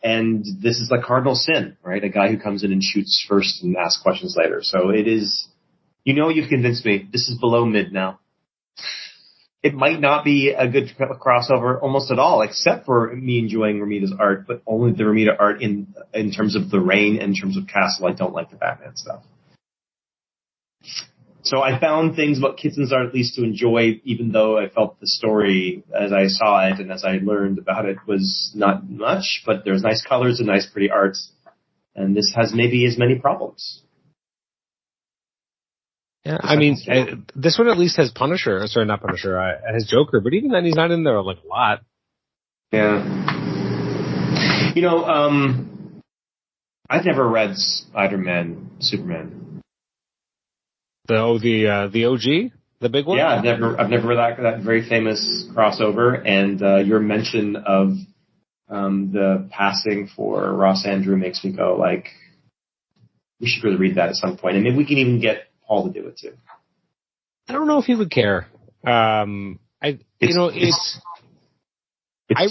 And this is like cardinal sin, right? A guy who comes in and shoots first and asks questions later. So it is, you've convinced me. This is below mid now. It might not be a good crossover almost at all, except for me enjoying Romita's art, but only the Romita art in terms of the Reign, in terms of Castle. I don't like the Batman stuff. So I found things about Kitsen's art at least to enjoy, even though I felt the story as I saw it and as I learned about it was not much, but there's nice colors and nice pretty arts. And this has maybe as many problems. Yeah, I mean, this one at least has Punisher. Sorry, not Punisher. Has Joker, but even then, he's not in there like a lot. Yeah. You know, I've never read Spider-Man, Superman. The OG, the big one. Yeah, I've never read that very famous crossover, and your mention of the passing for Ross Andrew makes me go like, we should really read that at some point, and maybe we can even get Paul to do it too. I don't know if he would care. It's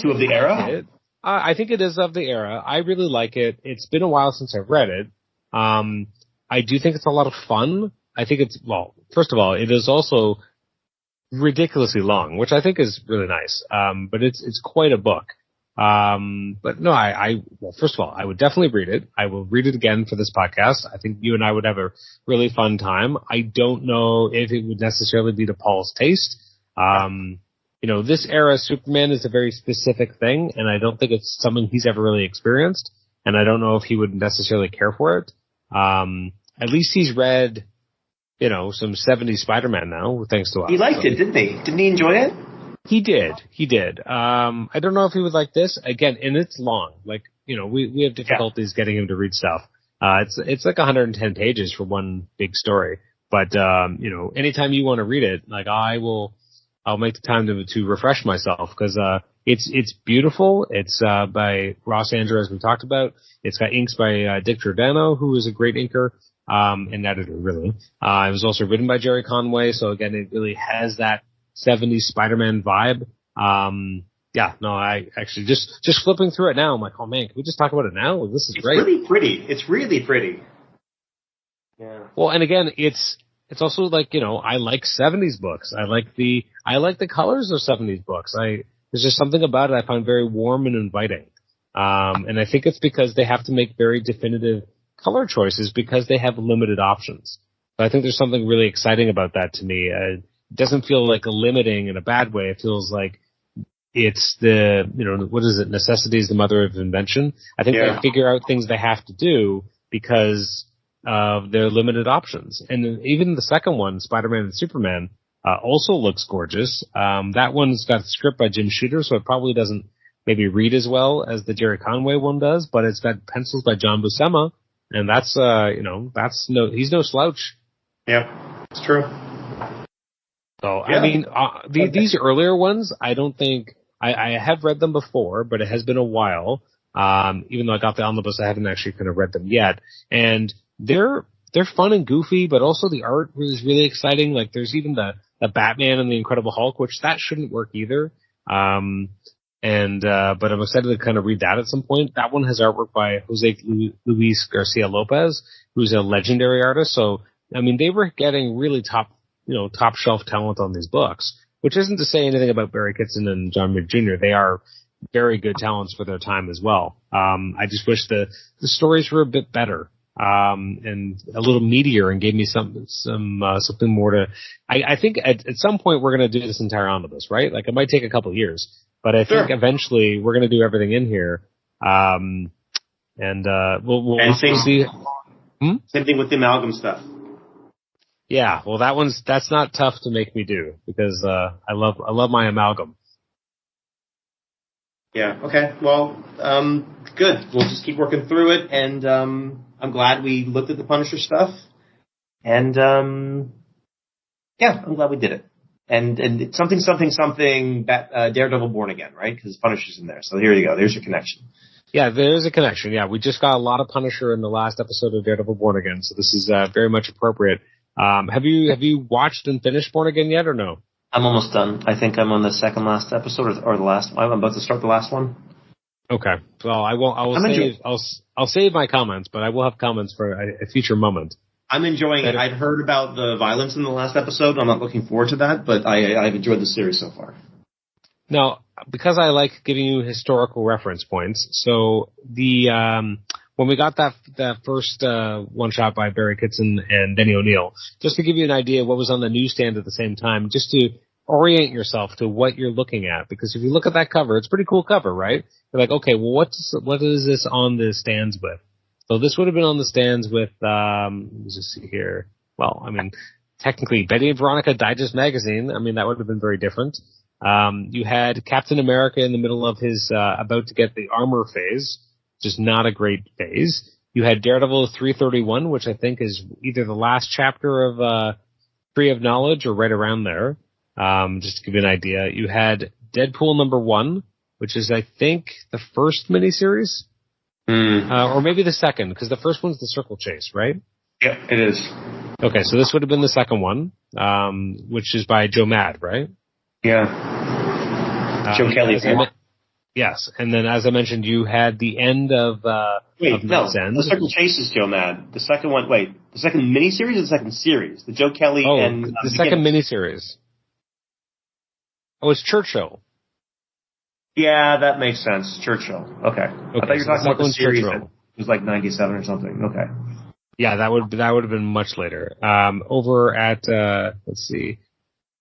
too of the era. I think it is of the era. I really like it. It's been a while since I've read it. I do think it's a lot of fun. I think first of all, it is also ridiculously long, which I think is really nice. But it's quite a book. But no, first of all, I would definitely read it. I will read it again for this podcast. I think you and I would have a really fun time. I don't know if it would necessarily be to Paul's taste. This era Superman is a very specific thing, and I don't think it's something he's ever really experienced, and I don't know if he would necessarily care for it. At least he's read, some 70s Spider-Man now, thanks to us. He liked it, didn't he? Didn't he enjoy it? He did. I don't know if he would like this. Again, and it's long. Like, we have difficulties getting him to read stuff. It's like 110 pages for one big story. But, anytime you want to read it, like I'll make the time to refresh myself because, it's beautiful. It's, by Ross Andrew, as we talked about. It's got inks by, Dick Giordano, who is a great inker, and editor, really. It was also written by Jerry Conway. So again, it really has that 70s Spider-Man vibe. I actually just flipping through it now. I'm like, oh man, can we just talk about it now? This is great. It's really pretty. Yeah. Well, and again, it's also like, I like 70s books. I like the colors of 70s books. There's just something about it I find very warm and inviting. And I think it's because they have to make very definitive color choices because they have limited options. But I think there's something really exciting about that to me. It doesn't feel like a limiting in a bad way. It feels like it's what is it? Necessity is the mother of invention. I think they figure out things they have to do because of their limited options. And even the second one, Spider-Man and Superman, also looks gorgeous. That one's got a script by Jim Shooter, so it probably doesn't maybe read as well as the Jerry Conway one does, but it's got pencils by John Buscema, and that's he's no slouch. Yeah, it's true. So, I mean, these earlier ones, I don't think, I have read them before, but it has been a while. Even though I got the omnibus, I haven't actually kind of read them yet. And they're fun and goofy, but also the art is really exciting. Like, there's even the Batman and the Incredible Hulk, which that shouldn't work either. But I'm excited to kind of read that at some point. That one has artwork by Jose Luis Garcia Lopez, who's a legendary artist. So, I mean, they were getting really top shelf talent on these books, which isn't to say anything about Barry Kitson and John Reed Jr. They are very good talents for their time as well. I just wish the stories were a bit better, and a little meatier and gave me something more to, I think at some point we're going to do this entire omnibus, right? Like it might take a couple of years, but I think eventually we're going to do everything in here. We'll see. Same thing with the amalgam stuff. Yeah, well, that's not tough to make me do because I love my amalgam. Yeah. Okay. Well, good. We'll just keep working through it, and I'm glad we looked at the Punisher stuff, and I'm glad we did it. And it's something. Daredevil Born Again, right? Because Punisher's in there. So here you go. There's your connection. Yeah, there's a connection. Yeah, we just got a lot of Punisher in the last episode of Daredevil Born Again, so this is very much appropriate. Have you watched and finished Born Again yet or no? I'm almost done. I think I'm on the second last episode or the last one. I'm about to start the last one. Okay. Well, I'll save my comments, but I will have comments for a future moment. I'm enjoying it. I'd heard about the violence in the last episode. I'm not looking forward to that, but I've enjoyed the series so far. Now, because I like giving you historical reference points, so when we got that first one shot by Barry Kitson and Denny O'Neil, just to give you an idea of what was on the newsstand at the same time, just to orient yourself to what you're looking at, because if you look at that cover, it's a pretty cool cover, right? You're like, okay, well, what is this on the stands with? So this would have been on the stands with, let me just see here. Well, I mean, technically Betty and Veronica Digest magazine. I mean, that would have been very different. You had Captain America in the middle of his about to get the armor phase, which is not a great phase. You had Daredevil 331, which I think is either the last chapter of Tree of Knowledge or right around there, just to give you an idea. You had Deadpool #1, which is, I think, the first miniseries. Or maybe the second, because the first one's the Circle Chase, right? Yep, it is. Okay, so this would have been the second one, which is by Joe Mad, right? Yeah. Joe Kelly. Yes, and then as I mentioned, you had the end of Night's End. The Circle Chase is Joe Mad. The second one, the second miniseries or the second series? The Joe Kelly and... the second miniseries. Oh, it's Churchill. Yeah, that makes sense. Churchill. Okay. I thought you were talking about the series that was like 97 or something. Okay. Yeah, that would have been much later. Over at, let's see.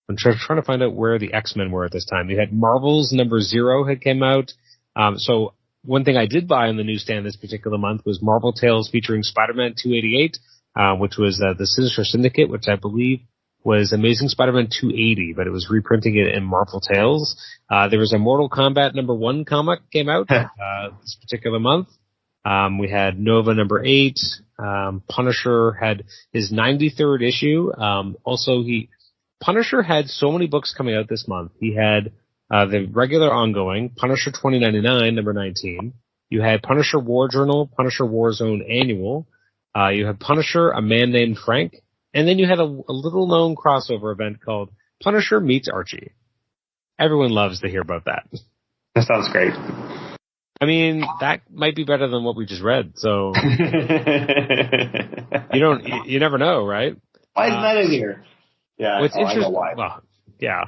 I'm trying to find out where the X-Men were at this time. You had Marvel's #0 had came out. So one thing I did buy on the newsstand this particular month was Marvel Tales featuring Spider-Man 288, which was the Sinister Syndicate, which I believe was Amazing Spider-Man 280, but it was reprinting it in Marvel Tales. There was a Mortal Kombat #1 comic came out this particular month. We had Nova #8. Punisher had his 93rd issue. Punisher had so many books coming out this month. He had the regular ongoing, Punisher 2099, #19. You had Punisher War Journal, Punisher Warzone Annual. You had Punisher, A Man Named Frank. And then you had a little-known crossover event called Punisher Meets Archie. Everyone loves to hear about that. That sounds great. I mean, that might be better than what we just read, so... you never know, right? Why is that in here? Yeah, what's interesting, I know why. Well, yeah.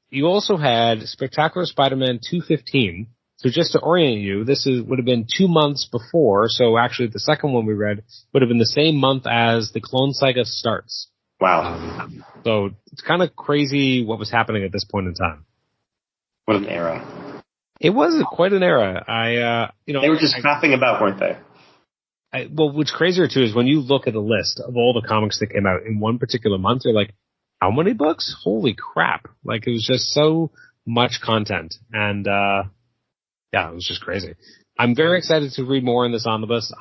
You also had Spectacular Spider-Man 215. So just to orient you, this would have been 2 months before. So actually, the second one we read would have been the same month as the Clone Saga starts. Wow. So it's kind of crazy what was happening at this point in time. What an era! It was quite an era. They were just faffing about, weren't they? Well, what's crazier too is when you look at the list of all the comics that came out in one particular month, you're like, how many books? Holy crap. Like, it was just so much content. And, yeah, it was just crazy. I'm very excited to read more in this omnibus.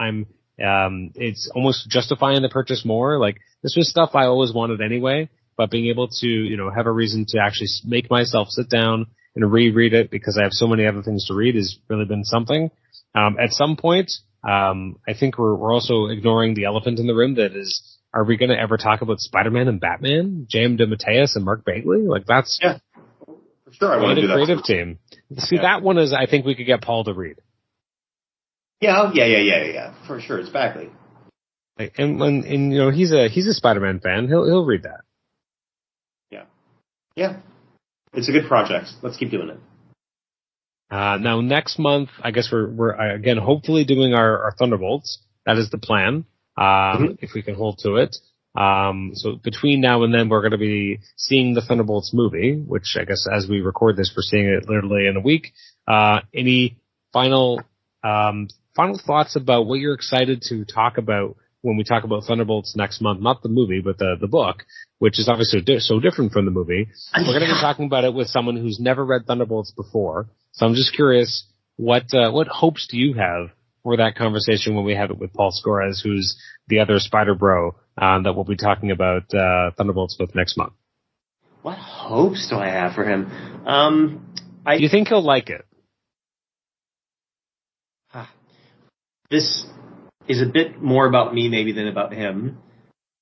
It's almost justifying the purchase more. Like, this was stuff I always wanted anyway, but being able to, have a reason to actually make myself sit down and reread it because I have so many other things to read has really been something. At some point, I think we're also ignoring the elephant in the room that is, are we going to ever talk about Spider-Man and Batman? J.M. DeMatteis and Mark Bagley? Like, that's for sure. I want to do that. Creative team. See, that one is, I think we could get Paul to read. Yeah. For sure. It's Bagley. And he's a Spider-Man fan. He'll read that. Yeah. It's a good project. Let's keep doing it. Now next month, I guess we're again hopefully doing our Thunderbolts. That is the plan. If we can hold to it. So between now and then, we're going to be seeing the Thunderbolts movie, which I guess as we record this, we're seeing it literally in a week. Any final thoughts about what you're excited to talk about when we talk about Thunderbolts next month? Not the movie, but the book, which is obviously so different from the movie. We're going to be talking about it with someone who's never read Thunderbolts before. So I'm just curious, what hopes do you have for that conversation when we have it with Paul Scores, who's the other Spider Bro that we'll be talking about Thunderbolts with next month? What hopes do I have for him? Do you think he'll like it? This is a bit more about me maybe than about him.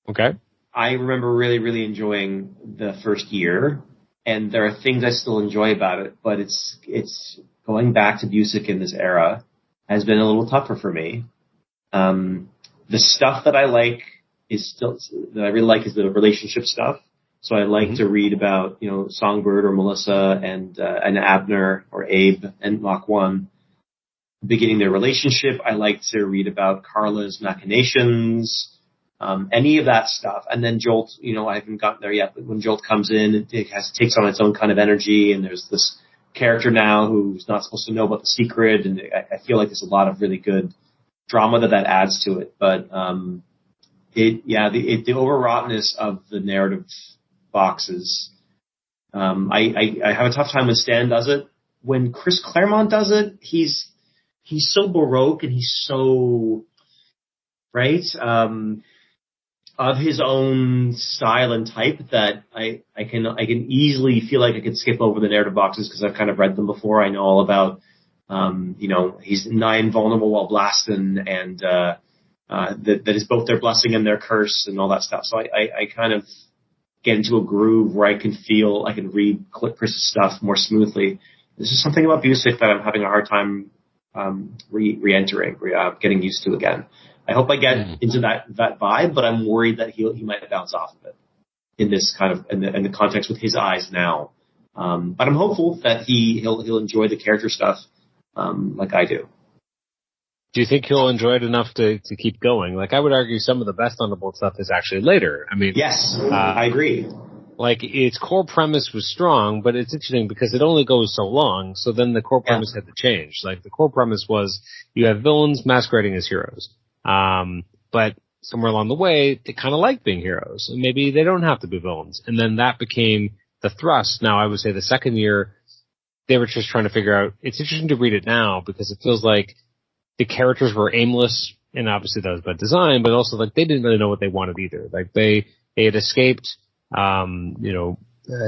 Okay. I remember really, really enjoying the first year, and there are things I still enjoy about it, but it's going back to Busiek in this era has been a little tougher for me. The stuff that I like that I really like is the relationship stuff. So I like to read about, Songbird or Melissa and Abner or Abe and Mach 1 beginning their relationship. I like to read about Carla's machinations, any of that stuff. And then Jolt, I haven't gotten there yet, but when Jolt comes in, it takes on its own kind of energy, and there's this character now who's not supposed to know about the secret, and I feel like there's a lot of really good drama that adds to it. But the overwroughtness of the narrative boxes. I have a tough time when Stan does it. When Chris Claremont does it, he's so baroque and he's so right of his own style and type that I can easily feel like I could skip over the narrative boxes because I've kind of read them before. I know all about he's nigh invulnerable while blasting, and that is both their blessing and their curse and all that stuff. So I kind of get into a groove where I can read Chris's stuff more smoothly. This is something about Busick that I'm having a hard time re-entering, getting used to again. I hope I get into that vibe, but I'm worried that he might bounce off of it in this kind of in the context with his eyes now. But I'm hopeful that he'll enjoy the character stuff like I do. Do you think he'll enjoy it enough to keep going? Like, I would argue some of the best Thunderbolt stuff is actually later. I mean, yes, I agree. Like, its core premise was strong, but it's interesting because it only goes so long, so then the core premise had to change. Like, the core premise was you have villains masquerading as heroes. But somewhere along the way, they kind of like being heroes, and maybe they don't have to be villains. And then that became the thrust. Now, I would say the second year, they were just trying to figure out, it's interesting to read it now because it feels like the characters were aimless, and obviously that was by design, but also like they didn't really know what they wanted either. Like they had escaped,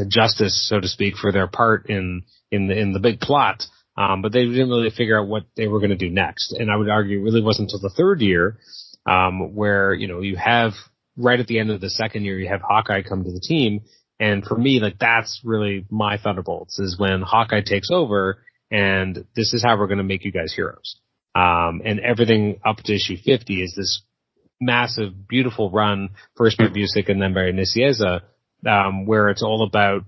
justice, so to speak, for their part in the big plot. But they didn't really figure out what they were going to do next. And I would argue it really wasn't until the third year, where, you have right at the end of the second year, you have Hawkeye come to the team. And for me, like, that's really my Thunderbolts, is when Hawkeye takes over and this is how we're going to make you guys heroes. And everything up to issue 50 is this massive, beautiful run, first by Busick and then by Nicieza, where it's all about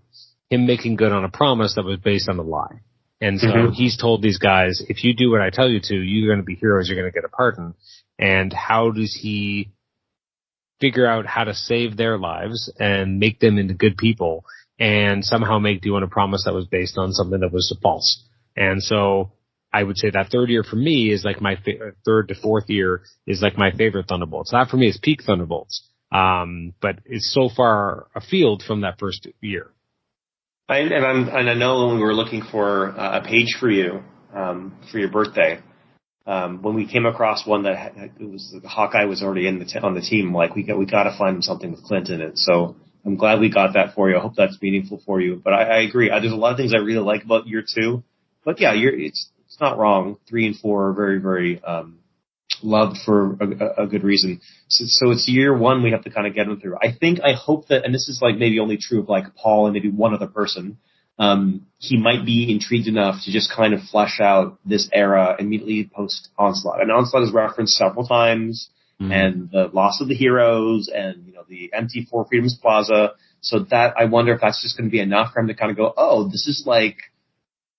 him making good on a promise that was based on a lie. And so he's told these guys, if you do what I tell you to, you're going to be heroes, you're going to get a pardon. And how does he figure out how to save their lives and make them into good people and somehow make do on a promise that was based on something that was false? And so I would say that third year for me is like my third to fourth year is like my favorite Thunderbolts. That for me is peak Thunderbolts. But it's so far afield from that first year. I know when we were looking for a page for you for your birthday, when we came across one that it was Hawkeye was already on the team, like we got to find something with Clint in it. So I'm glad we got that for you. I hope that's meaningful for you. But I agree. There's a lot of things I really like about year two. But yeah, it's not wrong. 3 and 4 are very, very loved for a good reason. So it's year one we have to kind of get them through. I hope that, and this is like maybe only true of like Paul and maybe one other person, he might be intrigued enough to just kind of flesh out this era immediately post Onslaught. And Onslaught is referenced several times, and the loss of the heroes, and the empty Four Freedoms Plaza. So that I wonder if that's just going to be enough for him to kind of go, oh, this is like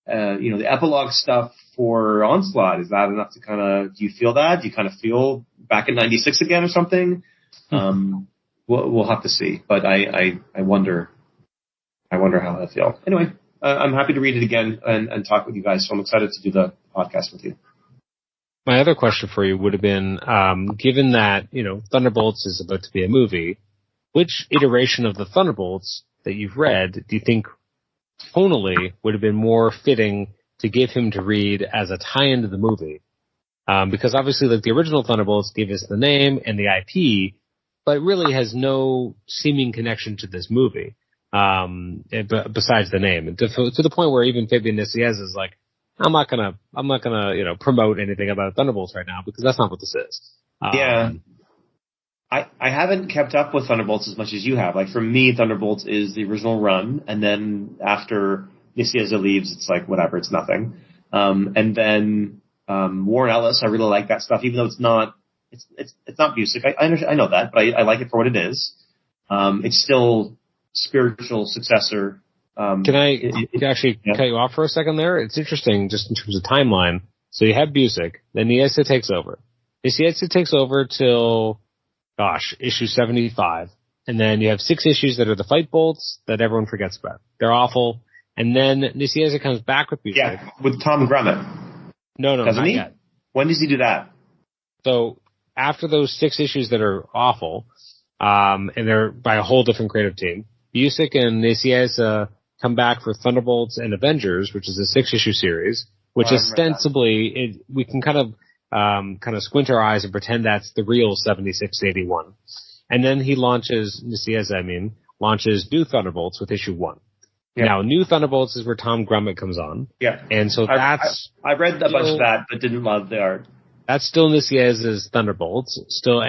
the epilogue stuff for Onslaught. Is that enough to kind of, do you feel that? Do you kind of feel back in 96 again or something? We'll have to see, but I wonder how I feel. Anyway, I'm happy to read it again and talk with you guys, so I'm excited to do the podcast with you. My other question for you would have been, given that, Thunderbolts is about to be a movie, which iteration of the Thunderbolts that you've read do you think tonally would have been more fitting to give him to read as a tie-in to the movie? Because obviously, like, the original Thunderbolts gave us the name and the IP, but really has no seeming connection to this movie, besides the name. And to the point where even Fabian Nicieza is like, I'm not gonna, promote anything about Thunderbolts right now because that's not what this is. Yeah. I haven't kept up with Thunderbolts as much as you have. Like, for me, Thunderbolts is the original run, and then after Nicieza leaves, it's like, whatever, it's nothing. And then Warren Ellis, I really like that stuff, even though it's not Busick. I know that, but I like it for what it is. It's still spiritual successor. Can I cut you off for a second there? It's interesting just in terms of timeline. So you have Busick, then Nicieza takes over. Nicieza takes over till, issue 75. And then you have 6 issues that are the fight bolts that everyone forgets about. They're awful. And then Nicieza comes back with Busick. Yeah, with Tom Grummett. No, doesn't not he? Yet. When does he do that? So after those 6 issues that are awful, and they're by a whole different creative team, Busiek and Nicieza come back for Thunderbolts and Avengers, which is a 6-issue series, which ostensibly we can kind of squint our eyes and pretend that's the real 76-81. And then he launches New Thunderbolts with issue 1. Yep. Now, New Thunderbolts is where Tom Grummett comes on. Yeah. And so that's... I read a bunch of that, but didn't love the art. That's still Nicieza's Thunderbolts, still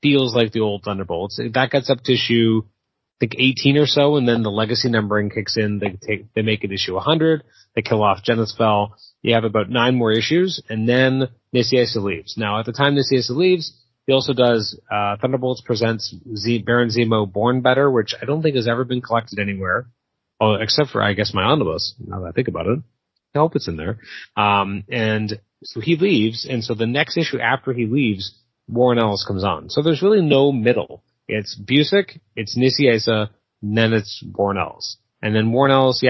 feels like the old Thunderbolts. That gets up to issue, I think, 18 or so, and then the legacy numbering kicks in. They make it issue 100. They kill off Genisfell. You have about 9 more issues, and then Nicieza leaves. Now, at the time Nicieza leaves, he also does Thunderbolts presents Baron Zemo Born Better, which I don't think has ever been collected anywhere, except for, I guess, my omnibus, now that I think about it. I hope it's in there. And so he leaves, and so the next issue after he leaves, Warren Ellis comes on. So there's really no middle. It's Busiek, it's Nicieza, and then it's Warren Ellis. And then Warren Ellis,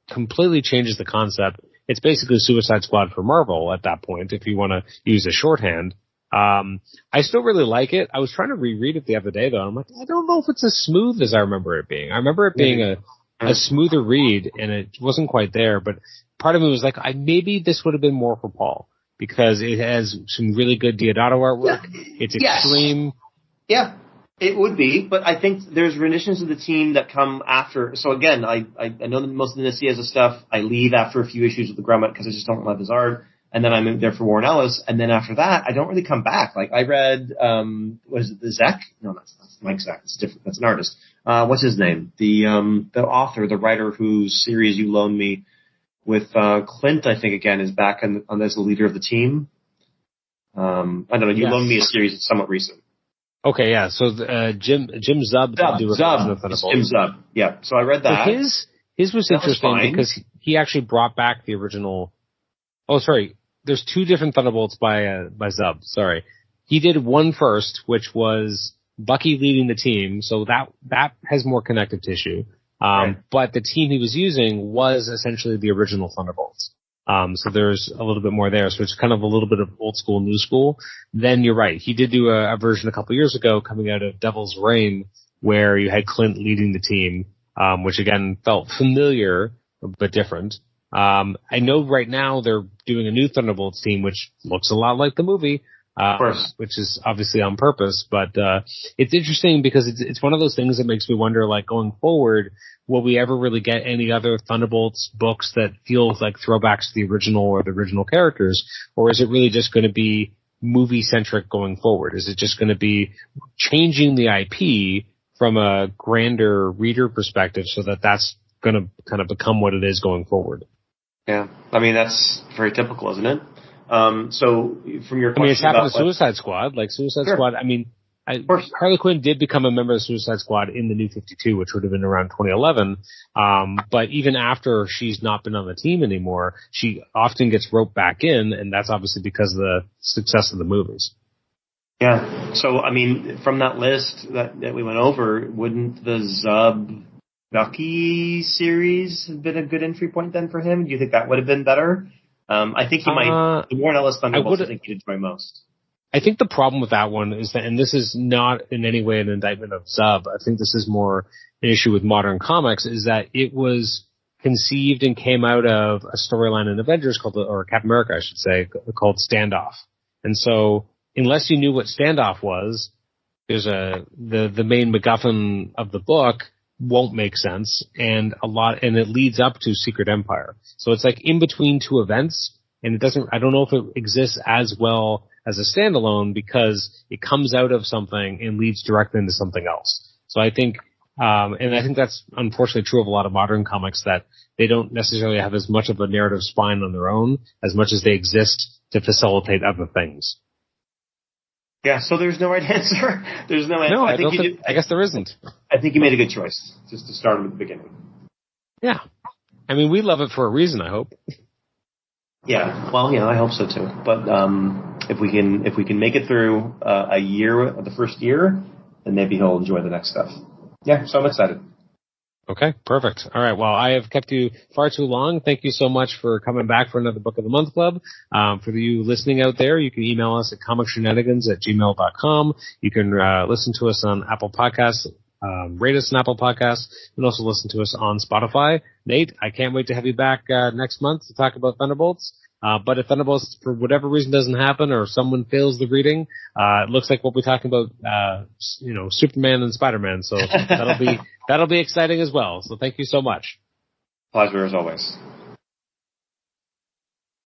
completely changes the concept. It's basically Suicide Squad for Marvel at that point, if you want to use a shorthand. I still really like it. I was trying to reread it the other day, though. I'm like, I don't know if it's as smooth as I remember it being. I remember it being a smoother read, and it wasn't quite there. But part of me was like, maybe this would have been more for Paul, because it has some really good Diodato artwork. Yeah. It's extreme. Yeah, it would be. But I think there's renditions of the team that come after. So again, I know that most of the Nicieza stuff, I leave after a few issues with the Grummett because I just don't love his art. And then I'm in there for Warren Ellis, and then after that, I don't really come back. Like, I read, was it the Zek? No, that's Mike Zek. It's different. That's an artist. What's his name? The author, the writer whose series you loaned me with, Clint, I think, again, is back on as the leader of the team. I don't know. You loaned me a series that's somewhat recent. Okay, yeah. So, Jim Zub. Jim Zub. Yeah. So I read that. So his was interesting because he actually brought back the original. Oh, sorry. There's 2 different Thunderbolts by Zub. Sorry. He did one first, which was Bucky leading the team. So that has more connective tissue. Right. But the team he was using was essentially the original Thunderbolts. So there's a little bit more there. So it's kind of a little bit of old school, new school. Then you're right. He did do a version a couple years ago coming out of Devil's Reign where you had Clint leading the team, which again felt familiar, but different. I know right now they're doing a new Thunderbolts team, which looks a lot like the movie, which is obviously on purpose, but, it's interesting because it's one of those things that makes me wonder, like, going forward, will we ever really get any other Thunderbolts books that feel like throwbacks to the original or the original characters, or is it really just going to be movie-centric going forward? Is it just going to be changing the IP from a grander reader perspective so that that's going to kind of become what it is going forward? Yeah, I mean, that's very typical, isn't it? So from your question, it's happened to Suicide Squad. Like Suicide Squad, I mean, Harley Quinn did become a member of the Suicide Squad in the New 52, which would have been around 2011. But even after she's not been on the team anymore, she often gets roped back in, and that's obviously because of the success of the movies. Yeah. So, I mean, from that list that we went over, wouldn't the Zub Bucky series have been a good entry point then for him? Do you think that would have been better? I think he might. The Warren Ellis Thunderbolts, I think he'd enjoy most. I think the problem with that one is that, and this is not in any way an indictment of Zub, I think this is more an issue with modern comics, is that it was conceived and came out of a storyline in Avengers or Captain America, I should say, called Standoff. And so, unless you knew what Standoff was, there's the main MacGuffin of the book won't make sense, and it leads up to Secret Empire. So it's like in between 2 events, and I don't know if it exists as well as a standalone because it comes out of something and leads directly into something else. So I think, and I think that's unfortunately true of a lot of modern comics, that they don't necessarily have as much of a narrative spine on their own as much as they exist to facilitate other things. Yeah, so there's no right answer. There's no answer. No, I guess there isn't. I think you made a good choice, just to start at the beginning. Yeah. I mean, we love it for a reason, I hope. Yeah, well, I hope so too. But if we can make it through the first year, then maybe he'll enjoy the next stuff. Yeah, so I'm excited. Okay, perfect. All right. Well, I have kept you far too long. Thank you so much for coming back for another Book of the Month Club. For you listening out there, you can email us at comicshenanigans@gmail.com. You can listen to us on Apple Podcasts, rate us on Apple Podcasts, and also listen to us on Spotify. Nate, I can't wait to have you back next month to talk about Thunderbolts. But if Thunderbolts, for whatever reason, doesn't happen or someone fails the reading, it looks like we'll be talking about, Superman and Spider-Man. So that'll be exciting as well. So thank you so much. Pleasure as always.